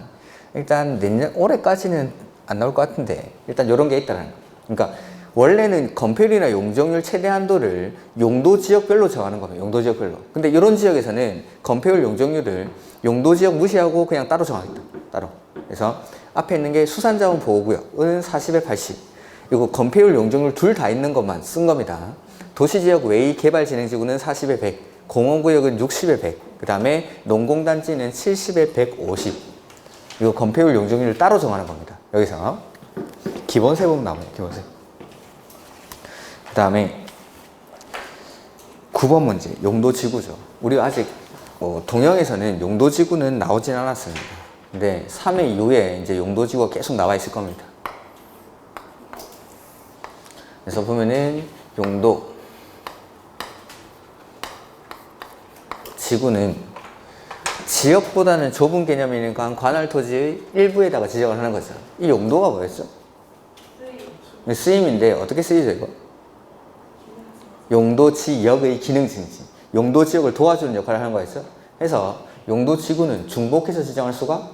일단 올해까지는 안 나올 것 같은데 일단 요런 게 있다는 거. 그러니까 원래는 건폐율이나 용적률 최대 한도를 용도 지역별로 정하는 겁니다. 용도 지역별로. 근데 이런 지역에서는 건폐율, 용적률을 용도 지역 무시하고 그냥 따로 정하겠다. 따로. 그래서 앞에 있는 게 수산자원 보호구역은 40에 80. 이거 건폐율, 용적률 둘 다 있는 것만 쓴 겁니다. 도시지역 외의 개발진흥지구는 40에 100, 공원구역은 60에 100, 그 다음에 농공단지는 70에 150. 이거 건폐율, 용적률을 따로 정하는 겁니다. 여기서 기본세 보면 나와요. 기본세. 그 다음에 9번 문제, 용도지구죠. 우리 아직 동영에서는 용도지구는 나오진 않았습니다. 근데 3회 이후에 이제 용도지구가 계속 나와 있을 겁니다. 그래서 보면은 용도 지구는 지역보다는 좁은 개념이니까 관할 토지의 일부에다가 지정을 하는 거죠. 이 용도가 뭐였죠? 쓰임인데 어떻게 쓰이죠 이거? 용도 지역의 기능 증진. 용도 지역을 도와주는 역할을 하는 거였죠. 그래서 용도 지구는 중복해서 지정할 수가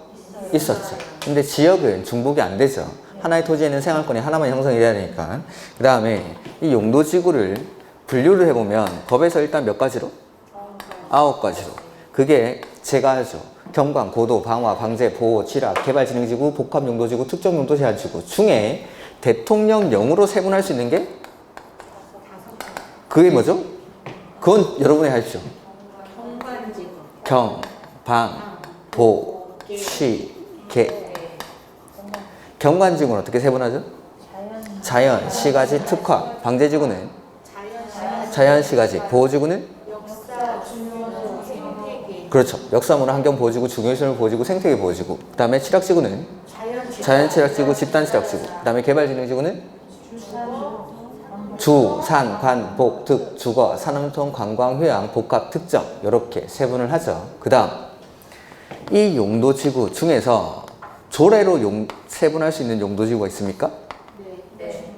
있었죠. 근데 지역은 중복이 안 되죠. 하나의 토지에는 생활권이 하나만 형성이 돼야 되니까. 그 다음에 이 용도 지구를 분류를 해보면 법에서 일단 몇 가지로? 9가지로. 그게 제가 하죠. 경관, 고도, 방화, 방제, 보호, 취락, 개발진흥지구, 복합용도지구, 특정용도제한지구 중에 대통령령으로 세분할 수 있는 게 그게 뭐죠? 그건 여러분이 하십시오. 경, 방, 보, 취, 개. 경관지구는 어떻게 세분하죠? 자연, 시가지, 특화. 방제지구는 자연, 시가지. 보호지구는 그렇죠. 역사문화 환경보호지구, 중요시설 보호지구, 생태계 보호지구. 그 다음에 취락지구는 자연취락지구, 집단취락지구. 그 다음에 개발진흥지구는 주, 산, 관, 복, 특, 주거, 산업통, 관광, 휴양, 복합, 특정 이렇게 세분을 하죠. 그 다음 이 용도지구 중에서 조례로 세분할 수 있는 용도지구가 있습니까? 네.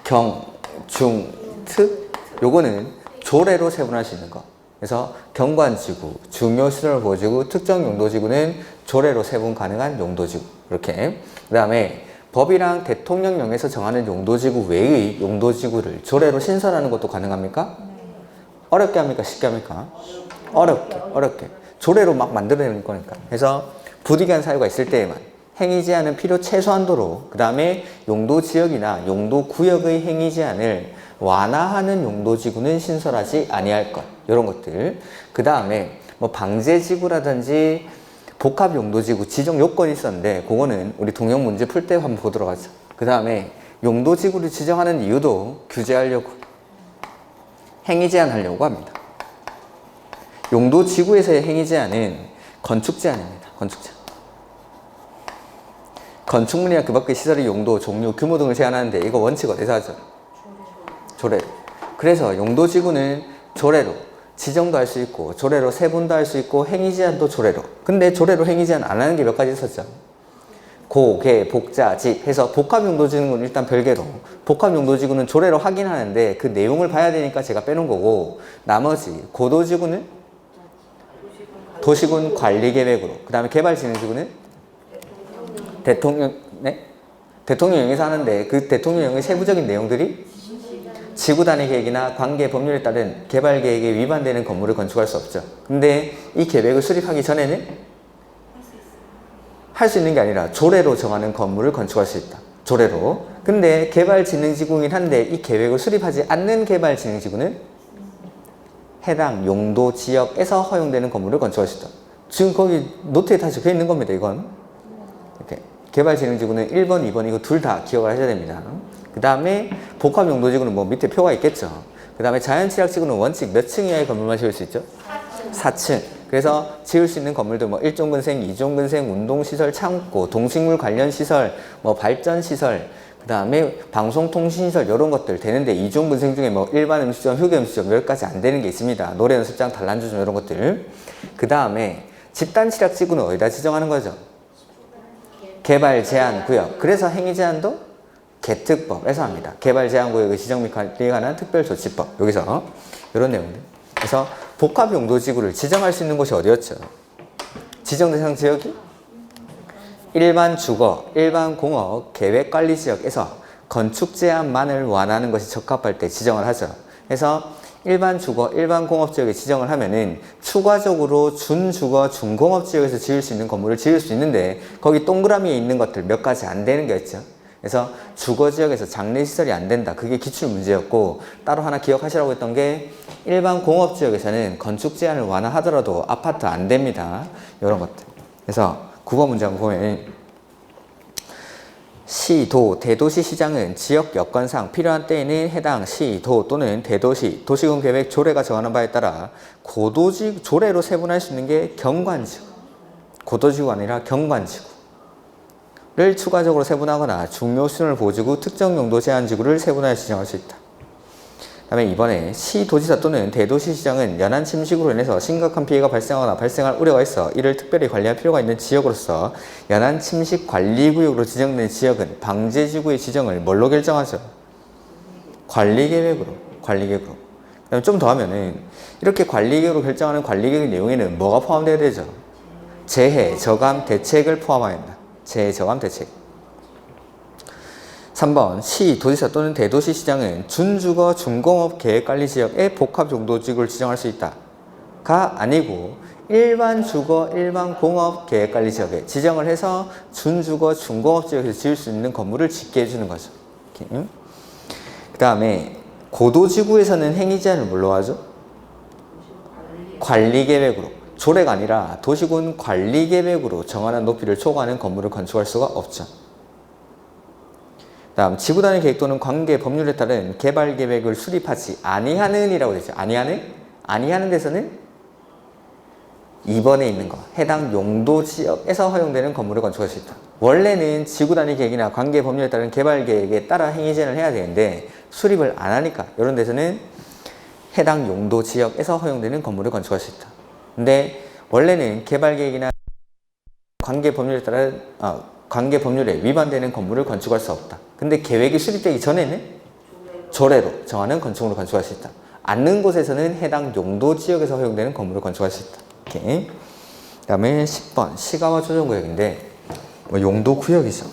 경, 중, 특 요거는 조례로 세분할 수 있는 거. 그래서 경관지구, 중요시설 보호지구, 특정용도지구는 조례로 세분 가능한 용도지구. 이렇게. 그 다음에 법이랑 대통령령에서 정하는 용도지구 외의 용도지구를 조례로 신설하는 것도 가능합니까? 어렵게 합니까? 쉽게 합니까? 어렵게. 조례로 막 만들어내는 거니까. 그래서 부득이한 사유가 있을 때에만 행위 제한은 필요 최소한도로, 그 다음에 용도지역이나 용도구역의 행위 제한을 완화하는 용도지구는 신설하지 아니할 것. 이런 것들. 그 다음에 뭐 방제지구라든지 복합용도지구 지정 요건이 있었는데 그거는 우리 동영 문제 풀 때 한번 보도록 하죠. 그 다음에 용도지구를 지정하는 이유도 규제하려고, 행위 제한하려고 합니다. 용도지구에서의 행위 제한은 건축 제한입니다. 건축 제한. 건축물이나 그 밖의 시설의 용도, 종류, 규모 등을 제한하는데 이거 원칙 어디서 하죠? 조례로. 그래서 용도지구는 조례로 지정도 할 수 있고 조례로 세분도 할 수 있고 행위 제한도 조례로. 근데 조례로 행위 제한 안 하는 게 몇 가지 있었죠. 고, 개, 복자, 집 해서 복합용도지구는 일단 별개로, 복합용도지구는 조례로 하긴 하는데 그 내용을 봐야 되니까 제가 빼놓은 거고, 나머지 고도지구는 도시군 관리계획으로, 그 다음에 개발진흥지구는 대통령령에서 하는데 그 대통령령의 세부적인 내용들이 지구 단위 계획이나 관계 법률에 따른 개발 계획에 위반되는 건물을 건축할 수 없죠. 근데 이 계획을 수립하기 전에는 할 수 있는 게 아니라 조례로 정하는 건물을 건축할 수 있다. 조례로. 근데 개발진흥지구이긴 한데 이 계획을 수립하지 않는 개발진흥지구는 해당 용도 지역에서 허용되는 건물을 건축할 수 있다. 지금 거기 노트에 다 적혀 있는 겁니다. 이건. 이렇게. 개발진흥지구는 1번, 2번 이거 둘 다 기억을 하셔야 됩니다. 그 다음에 복합용도지구는 뭐 밑에 표가 있겠죠. 그 다음에 자연취약지구는 원칙 몇 층 이하의 건물만 지을 수 있죠? 4층. 그래서 지을 수 있는 건물도 뭐 1종근생, 2종근생, 운동시설, 창고, 동식물 관련 시설, 뭐 발전시설, 그 다음에 방송통신시설 이런 것들 되는데 2종근생 중에 뭐 일반 음식점, 휴게 음식점 몇 가지 안 되는 게 있습니다. 노래 연습장, 단란주점 이런 것들. 그 다음에 집단취약지구는 어디다 지정하는 거죠? 개발 제한 구역. 그래서 행위 제한도 개특법에서 합니다. 개발 제한 구역의 지정 및 관리에 관한 특별조치법. 여기서 이런 내용들. 그래서 복합용도지구를 지정할 수 있는 곳이 어디였죠? 지정 대상 지역이 일반 주거, 일반 공업, 계획관리지역에서 건축 제한만을 완화하는 것이 적합할 때 지정을 하죠. 그래서 일반 주거, 일반 공업지역에 지정을 하면은 추가적으로 준주거, 준공업지역에서 지을 수 있는 건물을 지을 수 있는데 거기 동그라미에 있는 것들 몇 가지 안 되는 게 있죠. 그래서 주거지역에서 장례시설이 안 된다. 그게 기출문제였고 따로 하나 기억하시라고 했던 게 일반 공업지역에서는 건축 제한을 완화하더라도 아파트 안 됩니다. 이런 것들. 그래서 국어 문제 한번 보면 시, 도, 대도시 시장은 지역 여건상 필요한 때에는 해당 시, 도 또는 대도시, 도시군 계획 조례가 정하는 바에 따라 고도지 조례로 세분할 수 있는 게 경관지구. 고도지구가 아니라 경관지구. 를 추가적으로 세분하거나 중요수준을 보지구 특정 용도 제한지구를 세분하여 지정할 수 있다. 그 다음에 이번에 시도지사 또는 대도시시장은 연안 침식으로 인해서 심각한 피해가 발생하거나 발생할 우려가 있어 이를 특별히 관리할 필요가 있는 지역으로서 연안 침식 관리구역으로 지정된 지역은 방제지구의 지정을 뭘로 결정하죠? 관리계획으로. 관리계획으로. 그다음에 좀 더 하면은 이렇게 관리계획으로 결정하는 관리계획 내용에는 뭐가 포함되어야 되죠? 재해, 저감, 대책을 포함하여야 한다. 재해, 저감, 대책. 3번 시, 도지사 또는 대도시시장은 준주거, 준공업 계획관리지역에 복합용도지구를 지정할 수 있다. 가 아니고 일반 주거, 일반 공업 계획관리지역에 지정을 해서 준주거, 준공업지역에서 지을 수 있는 건물을 짓게 해주는 거죠. 그 다음에 고도지구에서는 행위제한을 뭘로 하죠? 관리계획으로. 조례가 아니라 도시군 관리계획으로 정하는 높이를 초과하는 건물을 건축할 수가 없죠. 다음 지구단위 계획 또는 관계 법률에 따른 개발 계획을 수립하지 아니하는 이라고 되죠. 아니하는? 아니하는 데서는 2번에 있는 거 해당 용도 지역에서 허용되는 건물을 건축할 수 있다. 원래는 지구단위 계획이나 관계 법률에 따른 개발 계획에 따라 행위 제한을 해야 되는데 수립을 안 하니까 이런 데서는 해당 용도 지역에서 허용되는 건물을 건축할 수 있다. 근데 원래는 개발 계획이나 관계 법률에 따른 관계 법률에 위반되는 건물을 건축할 수 없다. 근데 계획이 수립되기 전에는 조례로 정하는 건축물을 건축할 수 있다. 않는 곳에서는 해당 용도 지역에서 허용되는 건물을 건축할 수 있다. 이렇게. 그 다음에 10번 시가와 조정구역인데 뭐 용도구역이죠.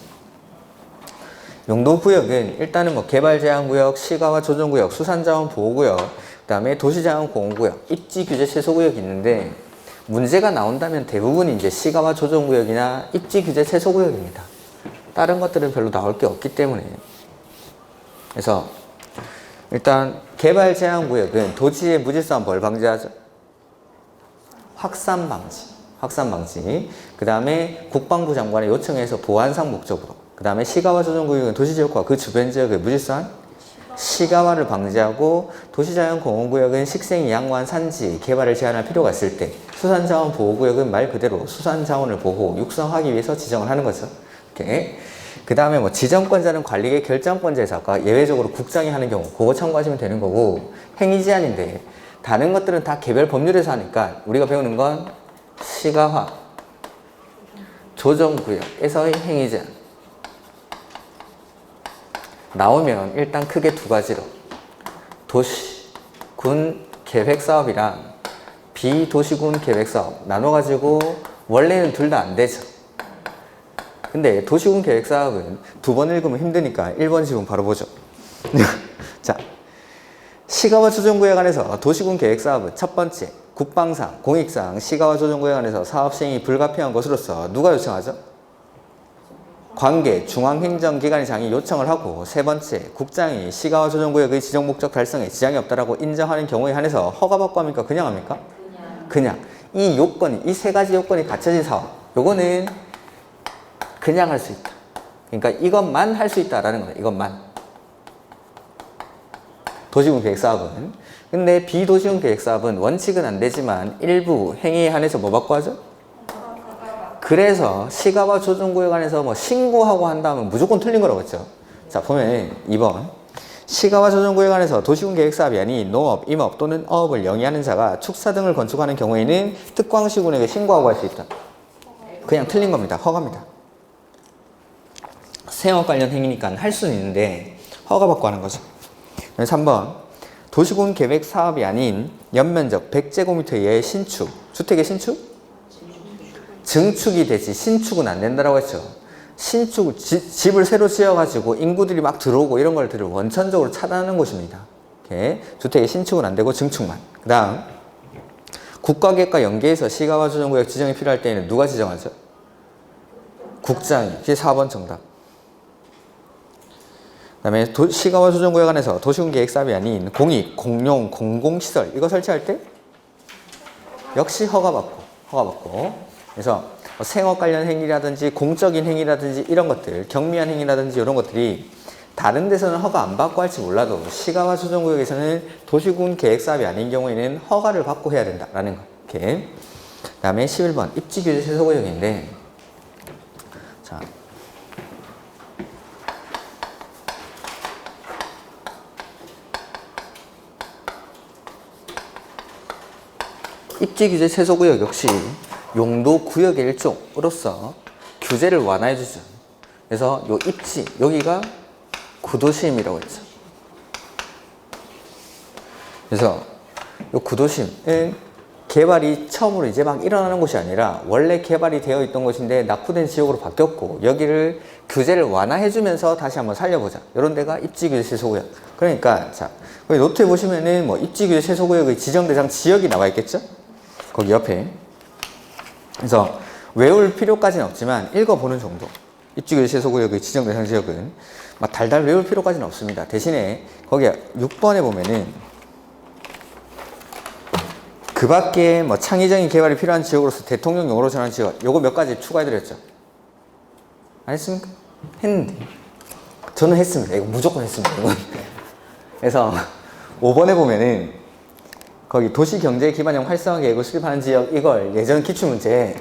용도구역은 일단은 뭐 개발제한구역, 시가와 조정구역, 수산자원 보호구역, 그 다음에 도시자원 공원구역, 입지규제 최소구역이 있는데 문제가 나온다면 대부분 이제 시가와 조정구역이나 입지규제 최소구역입니다. 다른 것들은 별로 나올 게 없기 때문에. 그래서 일단 개발 제한 구역은 도시의 무질서한 뭘 방지하죠? 확산 방지. 확산 방지. 그 다음에 국방부 장관의 요청에서 보안상 목적으로. 그 다음에 시가와 조정구역은 도시지역과 그 주변 지역의 무질서한 시가화를 방지하고 도시자연공원구역은 식생 양호한 산지 개발을 제한할 필요가 있을 때 수산자원 보호구역은 말 그대로 수산자원을 보호, 육성하기 위해서 지정을 하는 거죠. 이렇게. 그 다음에 뭐 지정권자는 관리계 결정권자에서 아까 예외적으로 국장이 하는 경우 그거 참고하시면 되는 거고 행위 제한인데 다른 것들은 다 개별 법률에서 하니까 우리가 배우는 건 시가화, 조정구역에서의 행위 제한 나오면 일단 크게 두 가지로 도시군 계획사업이랑 비도시군 계획사업 나눠가지고 원래는 둘 다 안 되죠. 근데 도시군 계획사업은 두 번 읽으면 힘드니까 1번 지금 바로 보죠. 자, 시가와 조정구역 안에서 도시군 계획사업은 첫 번째, 국방상, 공익상, 시가와 조정구역 안에서 사업 시행이 불가피한 것으로서 누가 요청하죠? 관계 중앙행정기관장이 요청을 하고, 세 번째, 국장이 시가와 조정구역의 지정 목적 달성에 지장이 없다라고 인정하는 경우에 한해서 허가받고 합니까? 그냥 합니까? 그냥. 이 요건이, 이 세 가지 요건이 갖춰진 사업, 요거는 그냥 할 수 있다. 그러니까 이것만 할 수 있다라는 거예요. 이것만. 도시군 계획사업은. 근데 비도시군 계획사업은 원칙은 안 되지만 일부 행위에 한해서 뭐 받고 하죠? 그래서 시가와 조정구역 안에서 뭐 신고하고 한다면 무조건 틀린 거라고 했죠. 자, 보면 2번. 시가와 조정구역 안에서 도시군 계획사업이 아닌 농업, 임업 또는 어업을 영위하는 자가 축사 등을 건축하는 경우에는 특광시군에게 신고하고 할 수 있다. 그냥 틀린 겁니다. 허가입니다. 생업 관련 행위니까 할 수는 있는데 허가받고 하는 거죠. 3번. 도시군 계획 사업이 아닌 연면적 100제곱미터 이하의 신축. 주택의 신축? 증축이 되지 신축은 안 된다라고 했죠. 신축, 집을 새로 지어가지고 인구들이 막 들어오고 이런 것들을 원천적으로 차단하는 곳입니다. 이렇게 주택의 신축은 안 되고 증축만. 그 다음 국가계획과 연계해서 시가와 조정구역 지정이 필요할 때에는 누가 지정하죠? 국장이. 이게 4번 정답. 그 다음에 시가와 조정구역 안에서 도시군 계획 사업이 아닌 공익, 공용, 공공시설 이거 설치할 때 역시 허가받고. 그래서 생업 관련 행위라든지 공적인 행위라든지 이런 것들, 경미한 행위라든지 이런 것들이 다른 데서는 허가 안 받고 할지 몰라도 시가와 조정구역에서는 도시군 계획 사업이 아닌 경우에는 허가를 받고 해야 된다라는 거. 이렇게. 그다음에 11번 입지규제 최소구역인데, 자. 입지규제 최소구역 역시 용도 구역의 일종으로서 규제를 완화해 주죠. 그래서 요 입지, 여기가 구도심이라고 했죠. 그래서 요 구도심은 개발이 처음으로 이제 막 일어나는 곳이 아니라 원래 개발이 되어 있던 곳인데 낙후된 지역으로 바뀌었고, 여기를 규제를 완화해 주면서 다시 한번 살려보자. 이런 데가 입지규제 최소구역. 그러니까 자, 거기 노트에 보시면은 뭐 입지규제 최소구역의 지정 대상 지역이 나와 있겠죠? 거기 옆에. 그래서 외울 필요까지는 없지만 읽어보는 정도. 입지규제 최소구역의 지정 대상 지역은 막 달달 외울 필요까지는 없습니다. 대신에 거기 6번에 보면은 그 밖에 뭐 창의적인 개발이 필요한 지역으로서 대통령령으로 정한 지역, 요거 몇 가지 추가해드렸죠? 안 했습니까? 했는데. 저는 했습니다. 이거 무조건 했습니다. 이건. 그래서 5번에 보면은 거기 도시경제 기반형 활성화 계획을 수립하는 지역, 이걸 예전 기출문제에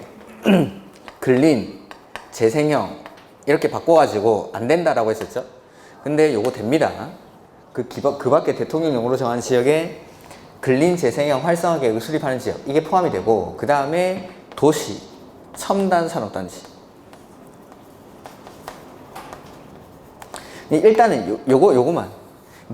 근린, 재생형 이렇게 바꿔가지고 안 된다라고 했었죠. 근데 요거 됩니다. 그 밖에 대통령령으로 정한 지역에 근린, 재생형 활성화 계획을 수립하는 지역, 이게 포함이 되고, 그 다음에 도시, 첨단 산업단지. 일단은 요거만.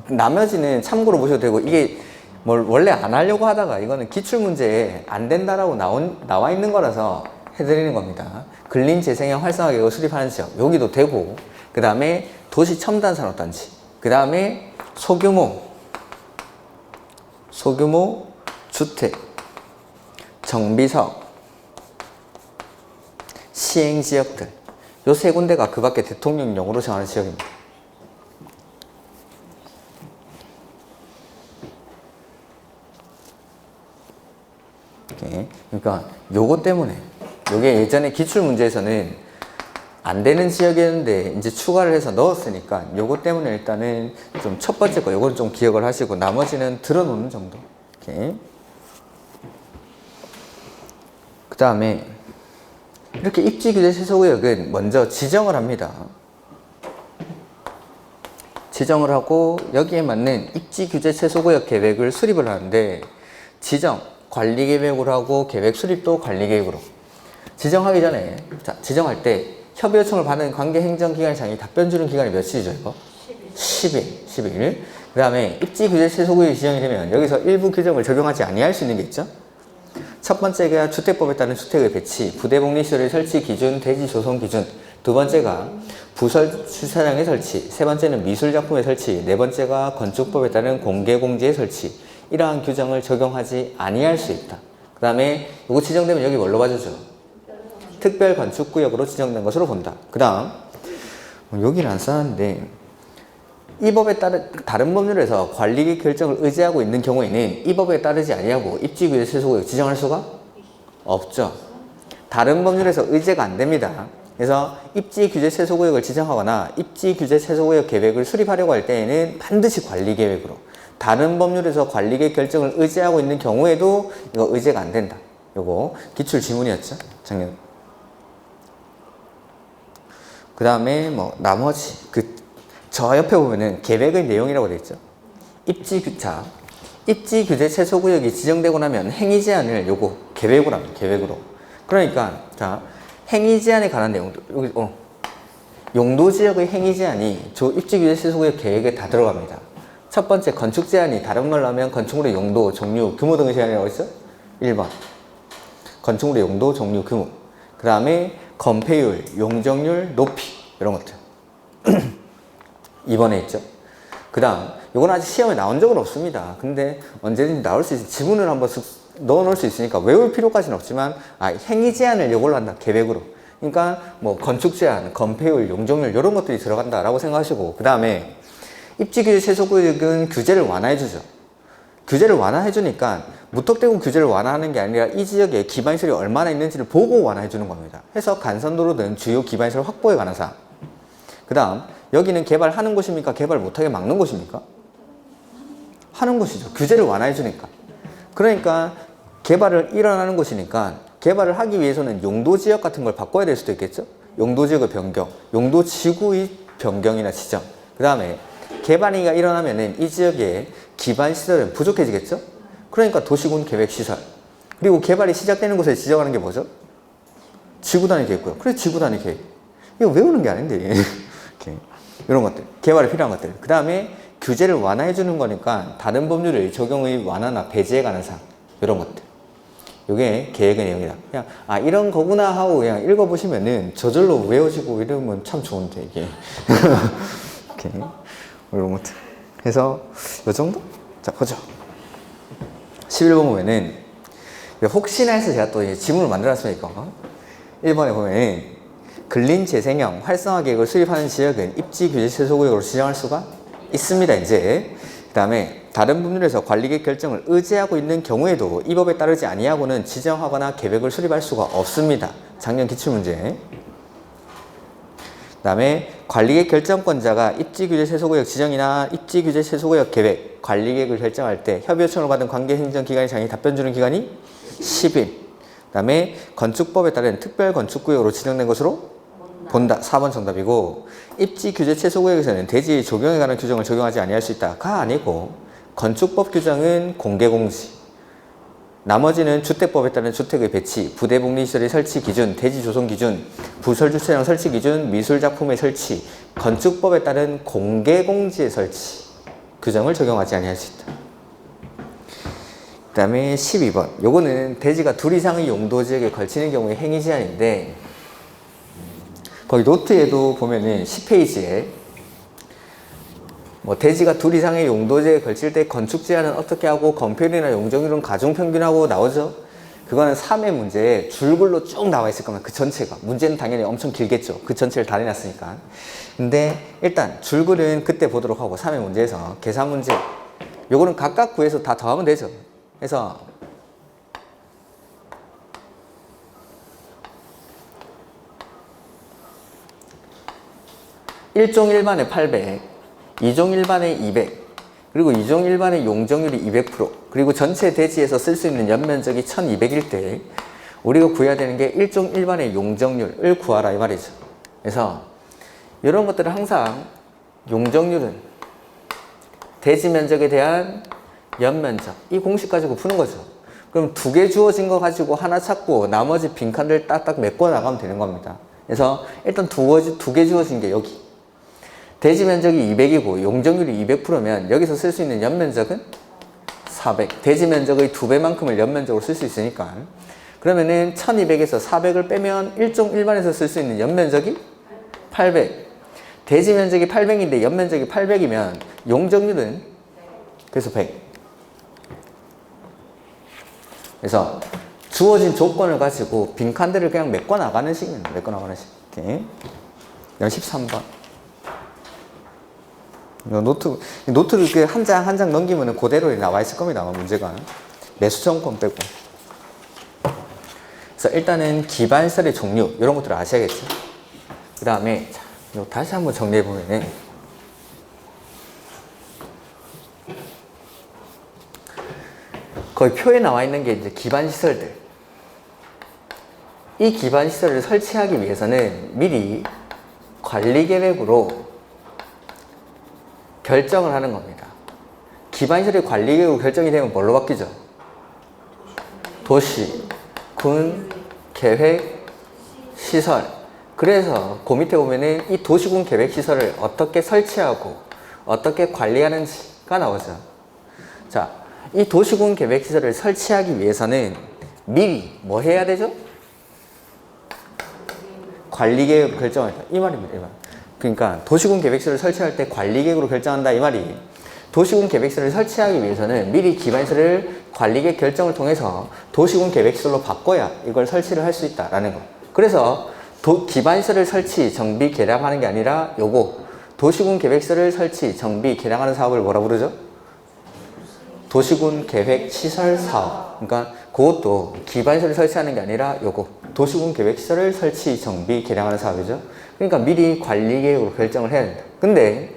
나머지는 참고로 보셔도 되고, 이게 뭘 원래 안 하려고 하다가 이거는 기출문제에 안 된다라고 나와 있는 거라서 해드리는 겁니다. 근린, 재생형 활성화 계획을 수립하는 지역, 여기도 되고, 그 다음에 도시 첨단 산업단지, 그 다음에 소규모 주택, 정비사업, 시행지역들, 요 세 군데가 그 밖에 대통령령으로 정하는 지역입니다. 이렇게. 그러니까 요거 때문에, 요게 예전에 기출문제에서는 안 되는 지역이었는데 이제 추가를 해서 넣었으니까 요거 때문에 일단은 좀 첫 번째 거 요건 좀 기억을 하시고 나머지는 들어놓는 정도. 이렇게. 그 다음에 이렇게 입지규제 최소구역은 먼저 지정을 합니다. 지정을 하고 여기에 맞는 입지규제 최소구역 계획을 수립을 하는데, 지정, 관리계획으로 하고 계획 수립도 관리계획으로. 지정하기 전에, 자, 지정할 때 협의 요청을 받은 관계행정기관장이 답변 주는 기간이 며칠이죠, 이거? 10일. 그 다음에 입지규제 최소구역이 지정이 되면 여기서 일부 규정을 적용하지 아니할 수 있는 게 있죠? 첫 번째가 주택법에 따른 주택의 배치, 부대복리시설의 설치 기준, 대지 조성 기준, 두 번째가 부설 주차장의 설치, 세 번째는 미술작품의 설치, 네 번째가 건축법에 따른 공개공지의 설치. 이러한 규정을 적용하지 아니할 수 있다. 그 다음에 이거 지정되면 여기 뭘로 봐주죠? 특별건축구역으로 지정된 것으로 본다. 그 다음 여기를 안 써놨는데 이 법에 따른 다른 법률에서 관리계 결정을 의지하고 있는 경우에는 이 법에 따르지 아니하고 입지규제 최소구역 지정할 수가 없죠. 다른 법률에서 의제가 안 됩니다. 그래서 입지규제 최소구역을 지정하거나 입지규제 최소구역 계획을 수립하려고 할 때에는 반드시 관리계획으로, 다른 법률에서 관리계 결정을 의지하고 있는 경우에도 이거 의제가 안 된다. 요거 기출 지문이었죠, 작년. 그 다음에 뭐 나머지 저 옆에 보면은 계획의 내용이라고 되어 있죠. 입지규제 최소구역이 지정되고 나면 행위 제한을 요거 계획으로 합니다. 계획으로. 그러니까 자, 행위 제한에 관한 내용도 여기 용도 지역의 행위 제한이 저 입지규제 최소구역 계획에 다 들어갑니다. 첫 번째 건축 제한이 다른 말로 하면 건축물의 용도, 종류, 규모 등의 제한이라고 있어? 1번. 건축물의 용도, 종류, 규모. 그 다음에 건폐율, 용적률, 높이 이런 것들. 2번에 있죠. 그 다음 이건 아직 시험에 나온 적은 없습니다. 근데 언제든지 나올 수 있어. 지문을 한번 넣어 놓을 수 있으니까 외울 필요까지는 없지만 행위 제한을 이걸로 한다. 계획으로. 그러니까 뭐 건축 제한, 건폐율, 용적률 이런 것들이 들어간다라고 생각하시고, 그 다음에 입지규제 최소구역은 규제를 완화해 주죠. 규제를 완화해 주니까 무턱대고 규제를 완화하는 게 아니라 이 지역에 기반시설이 얼마나 있는지를 보고 완화해 주는 겁니다. 해서 간선도로 등 주요 기반시설 확보에 관한 사항. 그 다음 여기는 개발하는 곳입니까? 개발 못하게 막는 곳입니까? 하는 곳이죠. 규제를 완화해 주니까. 그러니까 개발을 일어나는 곳이니까 개발을 하기 위해서는 용도지역 같은 걸 바꿔야 될 수도 있겠죠. 용도지역의 변경, 용도지구의 변경이나 지정. 그 다음에 개발이가 일어나면은 이 지역에 기반시설은 부족해지겠죠. 그러니까 도시군 계획시설. 그리고 개발이 시작되는 곳에 지정하는 게 뭐죠? 지구단위 계획고요. 그래, 지구단위 계획. 이거 외우는 게 아닌데. 이렇게. 이런 것들, 개발에 필요한 것들. 그 다음에 규제를 완화해 주는 거니까 다른 법률의 적용의 완화나 배제에 관한 사항, 이런 것들. 이게 계획의 내용이다. 그냥 이런 거구나 하고 그냥 읽어보시면은 저절로 외워지고 이러면 참 좋은데 이게. 이렇게 이런 것들. 그래서 이 정도? 자, 보죠. 11번 보면은 혹시나 해서 제가 또 지문을 만들었으니까 1번에 보면은 근린재생형 활성화 계획을 수립하는 지역은 입지규제 최소구역으로 지정할 수가 있습니다. 이제 그 다음에 다른 법률에서 관리계획 결정을 의지하고 있는 경우에도 이 법에 따르지 아니하고는 지정하거나 계획을 수립할 수가 없습니다. 작년 기출문제. 그 다음에 관리계획 결정권자가 입지규제 최소구역 지정이나 입지규제 최소구역 계획, 관리계획을 결정할 때 협의 요청을 받은 관계행정기관의 장이 답변 주는 기간이 10일. 그 다음에 건축법에 따른 특별건축구역으로 지정된 것으로 본다. 4번 정답이고, 입지규제 최소구역에서는 대지 조경에 관한 규정을 적용하지 아니할 수 있다가 아니고, 건축법 규정은 공개공지, 나머지는 주택법에 따른 주택의 배치, 부대복리시설의 설치 기준, 대지 조성 기준, 부설주차장 설치 기준, 미술작품의 설치, 건축법에 따른 공개공지의 설치 규정을 적용하지 아니할 수 있다. 그 다음에 12번. 요거는 대지가 둘 이상의 용도지역에 걸치는 경우의 행위 제한인데, 거기 노트에도 보면은 10페이지에 뭐 대지가 둘 이상의 용도지역에 걸칠 때 건축 제한은 어떻게 하고 건폐율이나 용적률은 가중평균하고 나오죠. 그거는 3회 문제에 줄글로 쭉 나와 있을 겁니다. 그 전체가. 문제는 당연히 엄청 길겠죠. 그 전체를 다 내놨으니까. 근데 일단 줄글은 그때 보도록 하고 3회 문제에서 계산 문제 요거는 각각 구해서 다 더하면 되죠. 그래서 일종 일반에 800, 2종 일반에 200, 그리고 2종 일반의 용적률이 200%, 그리고 전체 대지에서 쓸 수 있는 연면적이 1200일 때 우리가 구해야 되는 게 1종 일반의 용적률을 구하라 이 말이죠. 그래서 이런 것들은 항상 용적률은 대지 면적에 대한 연면적, 이 공식 가지고 푸는 거죠. 그럼 두 개 주어진 거 가지고 하나 찾고 나머지 빈칸들 딱딱 메꿔 나가면 되는 겁니다. 그래서 일단 두 개 주어진 게 여기. 대지 면적이 200이고 용적률이 200%면 여기서 쓸 수 있는 연면적은 400. 대지 면적의 2배만큼을 연면적으로 쓸 수 있으니까. 그러면은 1200에서 400을 빼면 1종 일반에서 쓸 수 있는 연면적이 800. 대지 면적이 800인데 연면적이 800이면 용적률은 그래서 100. 그래서 주어진 조건을 가지고 빈칸들을 그냥 메꿔 나가는 식입니다. 메꿔 나가는 식. 오케이. 13번. 노트를 이렇게 한 장 한 장 넘기면 그대로 나와 있을 겁니다. 아마 문제가. 매수정권 빼고. 그래서 일단은 기반설의 종류, 이런 것들을 아셔야겠죠. 그 다음에, 다시 한번 정리해보면은, 거기 표에 나와 있는 게 이제 기반시설들. 이 기반시설을 설치하기 위해서는 미리 관리계획으로 결정을 하는 겁니다. 기반시설의 관리계획으로 결정이 되면 뭘로 바뀌죠? 도시, 군, 계획, 시설. 그래서 그 밑에 보면은 이 도시군 계획 시설을 어떻게 설치하고 어떻게 관리하는지가 나오죠. 자, 이 도시군 계획 시설을 설치하기 위해서는 미리 뭐 해야 되죠? 관리계획으로 결정한다. 이 말입니다. 이 말. 그러니까 도시군 계획서를 설치할 때 관리계획으로 결정한다. 이 말이 도시군 계획서를 설치하기 위해서는 미리 기반시설을 관리계획 결정을 통해서 도시군 계획시설로 바꿔야 이걸 설치를 할 수 있다라는 거. 그래서 기반시설을 설치, 정비, 개량하는 게 아니라 요거 도시군 계획서를 설치, 정비, 개량하는 사업을 뭐라 부르죠? 도시군 계획 시설 사업. 그러니까 그것도 기반시설을 설치하는 게 아니라 요거 도시군 계획 시설을 설치, 정비, 개량하는 사업이죠. 그러니까 미리 관리계획으로 결정을 해야 된다. 근데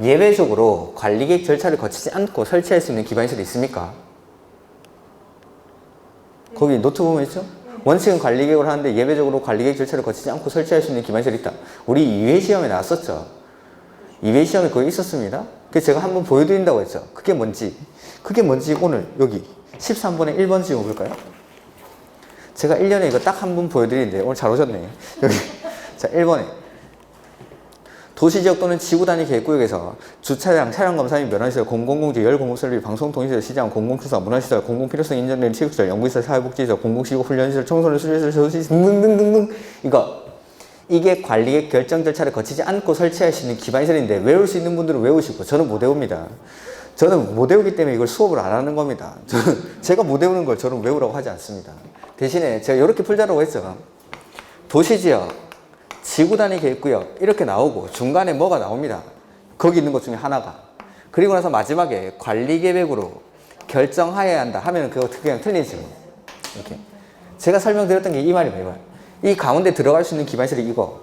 예외적으로 관리계획 절차를 거치지 않고 설치할 수 있는 기반시설이 있습니까? 거기 노트 보면 있죠? 원칙은 관리계획을 하는데 예외적으로 관리계획 절차를 거치지 않고 설치할 수 있는 기반시설이 있다. 우리 2회 시험에 나왔었죠. 2회 시험에 거기 있었습니다. 그래서 제가 한번 보여드린다고 했죠. 그게 뭔지 오늘 여기 13번에 1번 지금 볼까요? 제가 1년에 이거 딱 한 번 보여드리는데 오늘 잘 오셨네. 여기 자 1번에 도시지역 또는 지구단위 계획구역에서 주차장, 차량검사 및 면허시설, 공공공지, 열공공설비, 방송통신시설, 시장, 공공투사, 문화시설, 공공필요성 인정된 체육시설, 연구시설, 사회복지시설, 공공시설, 훈련시설, 청소년 수련시설, 저수시설 등등등등 이게 관리계획 결정 절차를 거치지 않고 설치할 수 있는 기반시설인데 외울 수 있는 분들은 외우시고 저는 못 외웁니다. 저는 못 외우기 때문에 이걸 수업을 안 하는 겁니다. 제가 못 외우는 걸 저는 외우라고 하지 않습니다. 대신에 제가 이렇게 풀자라고 했죠. 도시지역, 지구단위 계획구역 이렇게 나오고 중간에 뭐가 나옵니다. 거기 있는 것 중에 하나가. 그리고 나서 마지막에 관리계획으로 결정하여야 한다 하면 그거 그냥 틀리지. 이렇게. 제가 설명드렸던 게 이 말입니다. 이 말. 이 가운데 들어갈 수 있는 기반시설이 이거.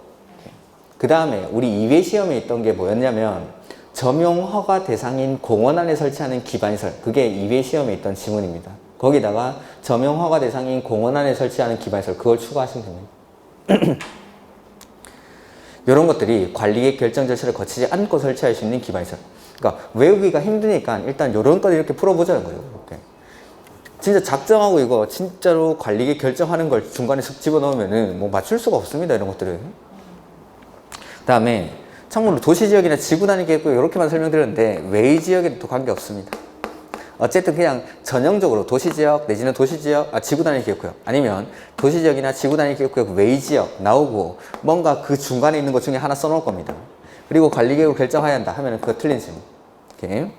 그 다음에 우리 2회 시험에 있던 게 뭐였냐면 점용허가 대상인 공원 안에 설치하는 기반시설. 그게 2회 시험에 있던 지문입니다. 거기다가 점용허가 대상인 공원 안에 설치하는 기반시설. 그걸 추가하시면 됩니다. 이런 것들이 관리계획 결정 절차를 거치지 않고 설치할 수 있는 기반시설. 그러니까 외우기가 힘드니까 일단 이런 거 이렇게 풀어보자는 거예요. 이렇게. 진짜 작정하고 이거 진짜로 관리계획 결정하는 걸 중간에 쓱 집어넣으면은 뭐 맞출 수가 없습니다. 이런 것들은. 그 다음에 참고로 도시지역이나 지구단위 계획구역 이렇게만 설명드렸는데 외의 지역에도 관계없습니다. 어쨌든 그냥 전형적으로 도시지역 내지는 지구단위 계획구역 아니면 도시지역이나 지구단위 계획구역 외지역 나오고 뭔가 그 중간에 있는 것 중에 하나 써놓을 겁니다. 그리고 관리계획을 결정해야 한다 하면 그거 틀린 질문. 오케이.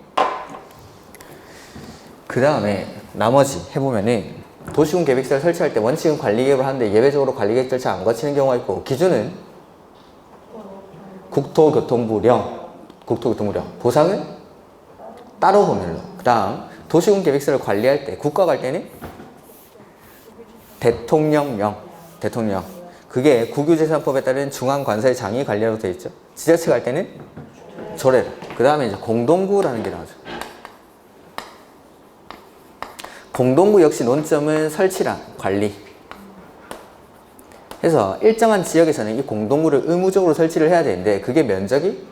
그 다음에 나머지 해보면은 도시군 계획시설 설치할 때 원칙은 관리계획을 하는데 예외적으로 관리계획 절차 안 거치는 경우가 있고 기준은 국토교통부령 보상은 따로 법률로. 그 다음 도시군 계획서를 관리할 때 국가가 할 때는 대통령. 그게 국유재산법에 따른 중앙관사의 장이 관리하도록 되어 있죠. 지자체가 할 때는 조례로. 그 다음에 이제 공동구라는 게 나오죠. 공동구 역시 논점은 설치랑 관리. 그래서 일정한 지역에서는 이 공동구를 의무적으로 설치를 해야 되는데 그게 면적이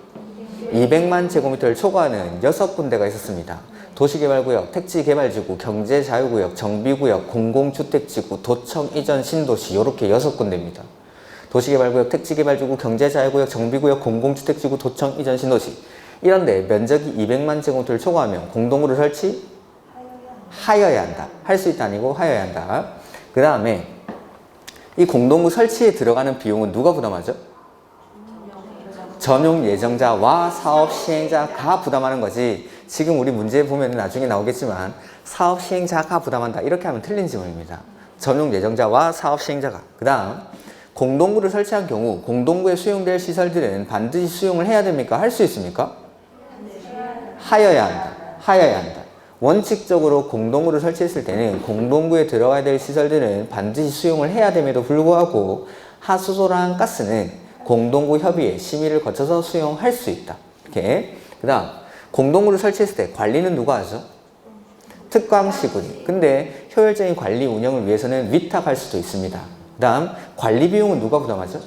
200만 제곱미터를 초과하는 6군데가 있었습니다. 도시개발구역, 택지개발지구, 경제자유구역, 정비구역, 공공주택지구, 도청 이전 신도시 이렇게 6군데입니다. 도시개발구역, 택지개발지구, 경제자유구역, 정비구역, 공공주택지구, 도청 이전 신도시 이런데 면적이 200만 제곱미터를 초과하면 공동구를 설치하여야 한다. 할 수 있다 아니고 하여야 한다. 그 다음에 이 공동구 설치에 들어가는 비용은 누가 부담하죠? 전용 예정자와 사업 시행자가 부담하는 거지. 지금 우리 문제 보면 나중에 나오겠지만 사업 시행자가 부담한다. 이렇게 하면 틀린 지문입니다. 전용 예정자와 사업 시행자가. 그 다음 공동구를 설치한 경우 공동구에 수용될 시설들은 반드시 수용을 해야 됩니까? 할 수 있습니까? 하여야 한다. 하여야 한다. 원칙적으로 공동구를 설치했을 때는 공동구에 들어가야 될 시설들은 반드시 수용을 해야 됨에도 불구하고 하수도랑 가스는 공동구 협의회 심의를 거쳐서 수용할 수 있다. 이렇게. 그 다음 공동구를 설치했을 때 관리는 누가 하죠? 특광시군이. 근데 효율적인 관리 운영을 위해서는 위탁할 수도 있습니다. 그 다음 관리 비용은 누가 부담하죠?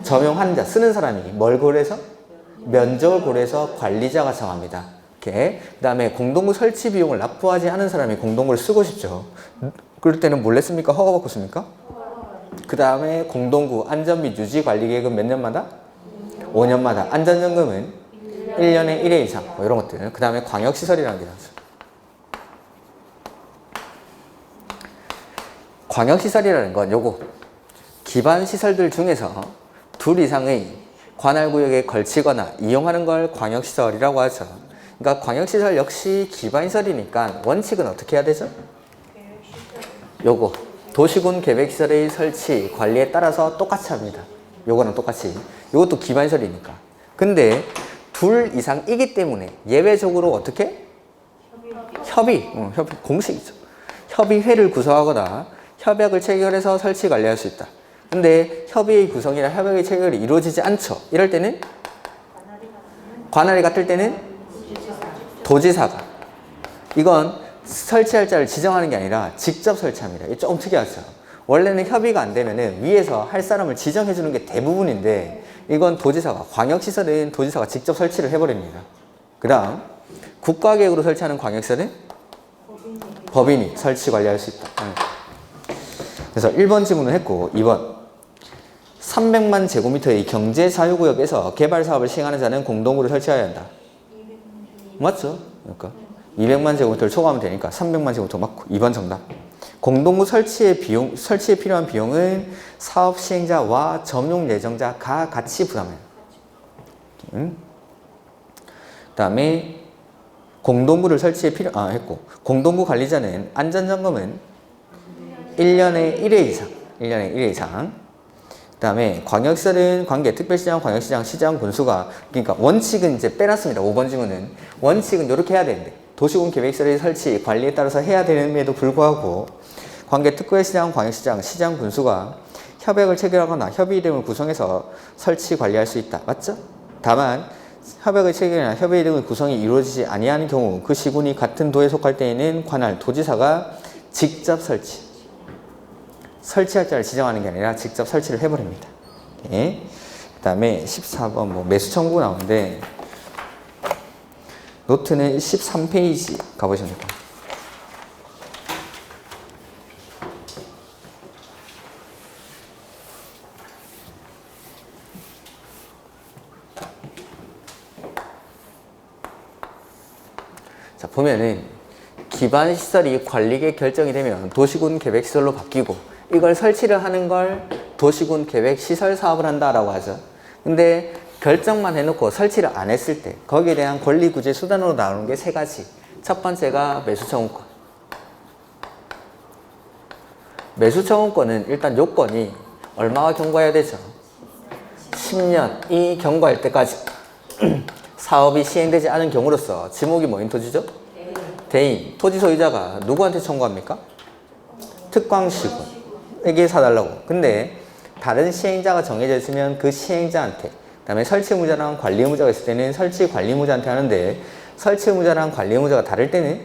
점용하는 자, 쓰는 사람이 뭘 고려해서? 면적을 고려해서 관리자가 정합니다. 이렇게. 그 다음에 공동구 설치 비용을 납부하지 않은 사람이 공동구를 쓰고 싶죠. 그럴 때는 몰래 씁니까? 허가받고 씁니까? 그 다음에 공동구 안전 및 유지 관리 계획은 몇 년마다? 5년마다. 안전점검은 1년에 1회 이상. 뭐 이런 것들. 그 다음에 광역시설이라는 게 나오죠. 광역시설이라는 건 요거. 기반시설들 중에서 둘 이상의 관할구역에 걸치거나 이용하는 걸 광역시설이라고 하죠. 그러니까 광역시설 역시 기반시설이니까 원칙은 어떻게 해야 되죠? 요거. 도시군 계획시설의 설치, 관리에 따라서 똑같이 합니다. 요거는 똑같이. 요것도 기반시설이니까. 근데 둘 이상이기 때문에 예외적으로 어떻게? 협의, 공식이죠. 협의회를 구성하거나 협약을 체결해서 설치 관리할 수 있다. 근데 협의의 구성이나 협약의 체결이 이루어지지 않죠. 이럴 때는 관할이 같을 때는 도지사가. 이건 설치할 자를 지정하는 게 아니라 직접 설치합니다. 이게 조금 특이하죠. 원래는 협의가 안 되면은 위에서 할 사람을 지정해 주는 게 대부분인데 이건 도지사가, 광역시설은 도지사가 직접 설치를 해버립니다. 그 다음 국가계획으로 설치하는 광역시설은 법인이 설치 관리할 수 있다. 그래서 1번 지문을 했고 2번 300만 제곱미터의 경제자유구역에서 개발사업을 시행하는 자는 공동구를 설치해야 한다. 맞죠? 그러니까 200만 제곱미터를 초과하면 되니까 300만 제곱미터 맞고 2번 정답. 공동구 설치에 필요한 비용은 사업 시행자와 점용 예정자가 같이 부담해요. 그 다음에 공동구를 설치에 했고 공동구 관리자는 안전점검은 1년에 1회 이상. 1년에 1회 이상. 그 다음에 광역시설은 관계, 특별시장, 광역시장, 시장, 군수가 그러니까 원칙은 이제 빼놨습니다. 5번 지문은. 원칙은 이렇게 해야 되는데 도시군 계획시설의 설치, 관리에 따라서 해야 됨에도 불구하고 관계, 특별시장, 광역시장, 시장, 군수가 협약을 체결하거나 협의 이름을 구성해서 설치, 관리할 수 있다. 맞죠? 다만 협약의 체결이나 협의 이름의 구성이 이루어지지 아니하는 경우 그 시군이 같은 도에 속할 때에는 관할, 도지사가 직접 설치할 자를 지정하는 게 아니라 직접 설치를 해버립니다. 그 다음에 14번 뭐 매수 청구 나오는데 노트는 13페이지 가보시면 됩니다. 자, 보면은 기반시설이 관리계획 결정이 되면 도시군 계획시설로 바뀌고 이걸 설치를 하는 걸 도시군 계획시설 사업을 한다라고 하죠. 근데 결정만 해놓고 설치를 안 했을 때 거기에 대한 권리구제 수단으로 나오는 게 세 가지. 첫 번째가 매수청구권. 매수청구권은 일단 요건이 얼마와 경과해야 되죠? 10년이 경과할 때까지 사업이 시행되지 않은 경우로서 지목이 뭐인 토지죠? 대인, 토지 소유자가 누구한테 청구합니까? 특광시군에게 사달라고. 근데 다른 시행자가 정해져 있으면 그 시행자한테, 그 다음에 설치의무자랑 관리의무자가 있을 때는 설치관리의무자한테 하는데 설치의무자랑 관리의무자가 다를 때는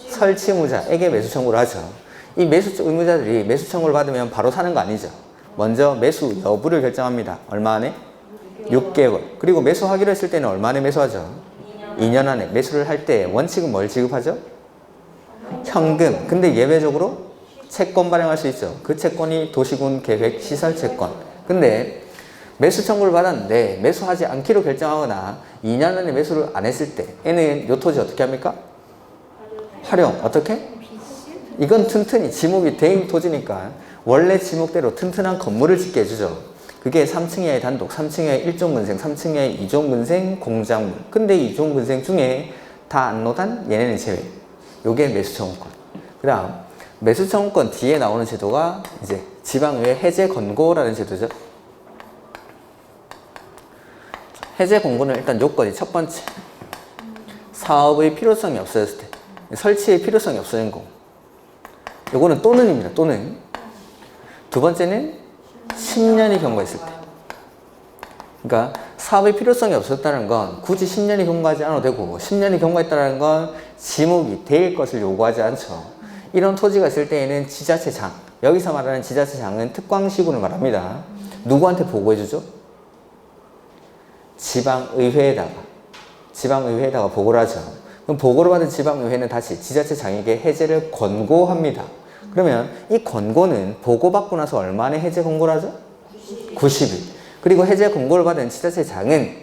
설치의무자에게 매수 청구를 하죠. 이 매수 의무자들이 매수 청구를 받으면 바로 사는 거 아니죠. 먼저 매수 여부를 결정합니다. 얼마 안에? 6개월. 그리고 매수하기로 했을 때는 얼마 안에 매수하죠? 2년 안에. 매수를 할 때 원칙은 뭘 지급하죠? 현금. 근데 예외적으로 채권 발행할 수 있죠. 그 채권이 도시군 계획 시설 채권. 근데 매수 청구를 받았는데 매수하지 않기로 결정하거나 2년 안에 매수를 안 했을 때 얘는 요 토지 어떻게 합니까? 활용. 어떻게? 이건 튼튼히 지목이 대인 토지니까 원래 지목대로 튼튼한 건물을 짓게 해주죠. 그게 3층 이하의 단독, 3층 이하의 1종 근생, 3층 이하의 2종 근생, 공작물. 근데 2종 근생 중에 다 안노단 얘네는 제외. 요게 매수청구권. 그 다음 매수청구권 뒤에 나오는 제도가 이제 지방의회 해제 권고라는 제도죠. 해제 권고는 일단 요건이 첫 번째, 사업의 필요성이 없어졌을 때, 설치의 필요성이 없어진 거. 요거는 또는입니다. 또는. 두 번째는 10년이 경과했을 때. 그러니까 사업의 필요성이 없었다는 건 굳이 10년이 경과하지 않아도 되고, 10년이 경과했다는 건 지목이 될 것을 요구하지 않죠. 이런 토지가 있을 때에는 지자체장, 여기서 말하는 지자체장은 특광시군을 말합니다. 누구한테 보고해주죠? 지방의회에다가 보고를 하죠. 그럼 보고를 받은 지방의회는 다시 지자체장에게 해제를 권고합니다. 그러면 이 권고는 보고받고 나서 얼마 안에 해제 권고를 하죠? 90일. 그리고 해제 권고를 받은 지자체장은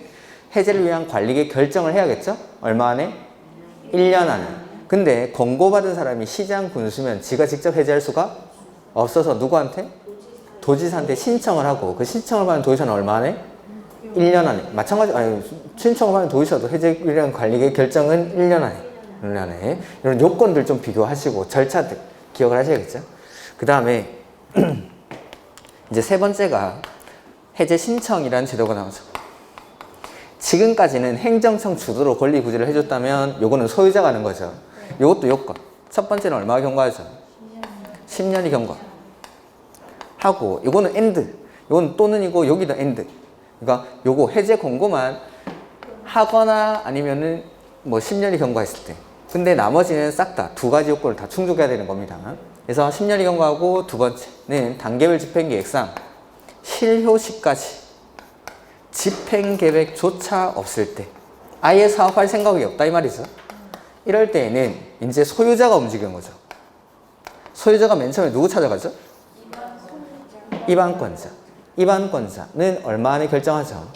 해제를 위한 관리계 결정을 해야겠죠? 얼마 안에? 1년 안에. 근데 권고받은 사람이 시장 군수면 지가 직접 해제할 수가 없어서 누구한테? 도지사한테 신청을 하고, 그 신청을 받은 도지사는 얼마 안에? 1년 안에. 마찬가지, 신청을 받은 도지사도 해제를 위한 관리계 결정은 1년 안에. 1년 안에. 이런 요건들 좀 비교하시고 절차들 기억을 하셔야겠죠? 그 다음에 이제 세 번째가 해제 신청이라는 제도가 나오죠. 지금까지는 행정청 주도로 권리 구제를 해줬다면 요거는 소유자가 하는 거죠. 요것도 요건. 첫 번째는 얼마가 경과하죠? 10년이 경과. 하고 요거는 엔드. 요건 또는이고 여기도 엔드. 그러니까 요거 해제 권고만 하거나 아니면은 뭐 10년이 경과했을 때. 근데 나머지는 싹 다 두 가지 요건을 다 충족해야 되는 겁니다. 그래서 10년이 경과하고 두 번째는 단계별 집행계획상 실효시까지 집행계획조차 없을 때, 아예 사업할 생각이 없다 이 말이죠. 이럴 때에는 이제 소유자가 움직이는 거죠. 소유자가 맨 처음에 누구 찾아가죠? 입안권자. 입안권자는 얼마 안에 결정하죠?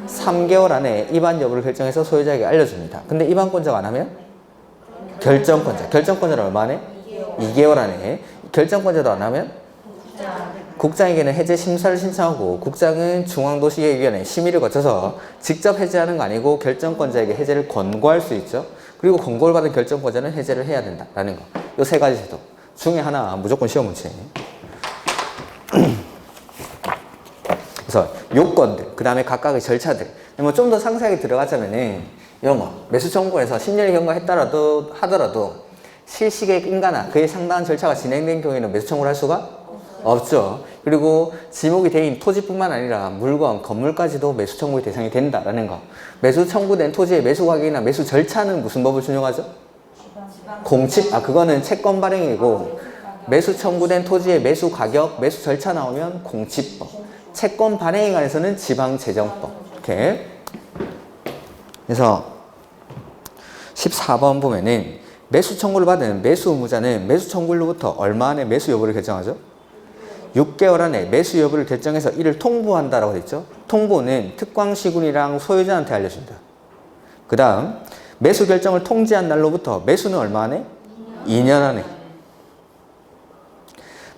3개월 안에 입안 여부를 결정해서 소유자에게 알려줍니다. 근데 입안권자가 안 하면? 결정권자. 결정권자는 얼마 안에? 2개월 안에. 결정권자도 안 하면? 국장에게는 해제 심사를 신청하고, 국장은 중앙도시계획위원회 심의를 거쳐서 직접 해제하는 거 아니고 결정권자에게 해제를 권고할 수 있죠. 그리고 권고를 받은 결정권자는 해제를 해야 된다라는 거. 요 세 가지 제도 중에 하나 무조건 시험 문제. 그래서 요건들, 그 다음에 각각의 절차들. 뭐 좀 더 상세하게 들어가자면은 이런 거, 매수청구에서 10년이 하더라도 실시계획 인가나 그에 상당한 절차가 진행된 경우에는 매수청구를 할 수가 없죠. 그리고 지목이 대인 토지뿐만 아니라 물건, 건물까지도 매수 청구의 대상이 된다라는 거. 매수 청구된 토지의 매수 가격이나 매수 절차는 무슨 법을 준용하죠? 공칙. 그거는 채권 발행이고, 매수 청구된 토지의 매수 가격, 매수 절차 나오면 공칙법. 채권 발행에 관해서는 지방재정법. 이렇게. 그래서 14번 보면은 매수 청구를 받은 매수 의무자는 매수 청구일로부터 얼마 안에 매수 여부를 결정하죠? 6개월 안에 매수 여부를 결정해서 이를 통보한다라고 했죠. 통보는 특광시군이랑 소유자한테 알려준다. 그 다음 매수 결정을 통지한 날로부터 매수는 얼마 안에? 2년 안에.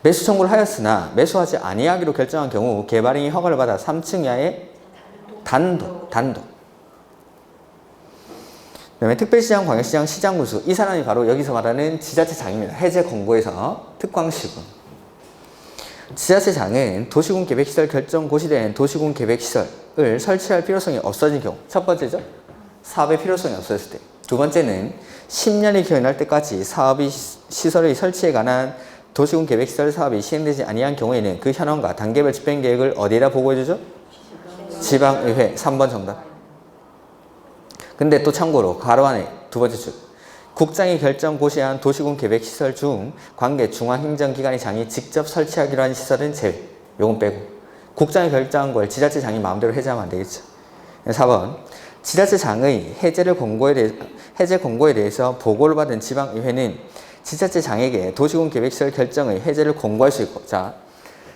매수 청구를 하였으나 매수하지 아니하기로 결정한 경우 개발인이 허가를 받아 3층 이하의 단독. 그다음에 특별시장, 광역시장, 시장군수. 이 사람이 바로 여기서 말하는 지자체장입니다. 해제 권고에서 특광시군. 지자체장은 도시군 계획시설 결정 고시된 도시군 계획시설을 설치할 필요성이 없어진 경우. 첫 번째죠. 사업의 필요성이 없어졌을 때. 두 번째는 10년이 기원할 때까지 사업이 시설의 설치에 관한 도시군 계획시설 사업이 시행되지 아니한 경우에는 그 현황과 단계별 집행계획을 어디에다 보고해주죠? 지방의회. 3번 정답. 근데 또 참고로 가로 안에 두 번째 줄. 국장이 결정 고시한 도시군 계획시설 중 관계 중앙행정기관의 장이 직접 설치하기로 한 시설은 제외. 요건 빼고. 국장이 결정한 걸 지자체장이 마음대로 해제하면 안 되겠죠. 4번. 지자체장의 해제 권고에 대해서 보고를 받은 지방의회는 지자체장에게 도시군 계획시설 결정의 해제를 권고할 수 있고. 자,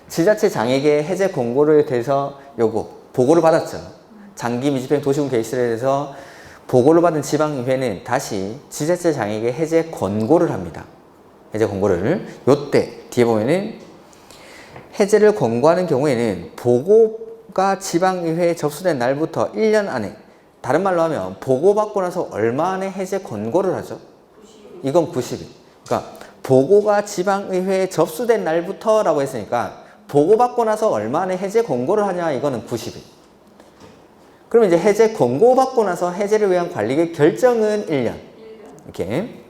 지자체장에게 해제 권고에 대해서 보고를 받았죠. 장기 미집행 도시군 계획시설에 대해서 보고를 받은 지방의회는 다시 지자체장에게 해제 권고를 합니다. 해제 권고를. 요때 뒤에 보면은 해제를 권고하는 경우에는 보고 보고가 지방의회에 접수된 날부터 1년 안에, 다른 말로 하면 보고받고 나서 얼마 안에 해제 권고를 하죠? 이건 90일. 그러니까 보고가 지방의회에 접수된 날부터 라고 했으니까 보고받고 나서 얼마 안에 해제 권고를 하냐, 이거는 90일. 그럼 이제 해제 권고받고 나서 해제를 위한 관리객 결정은 1년. 이렇게.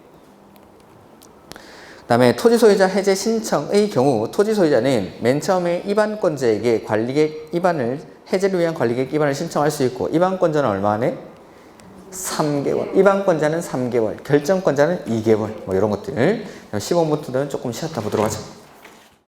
그 다음에 토지소유자 해제 신청의 경우 토지소유자는 맨 처음에 입안권자에게 관리객 입안을, 해제를 위한 관리객 입안을 신청할 수 있고, 입안권자는 얼마 안에? 3개월. 입안권자는 3개월, 결정권자는 2개월. 뭐 이런 것들. 15부터는 조금 쉬었다 보도록 하죠.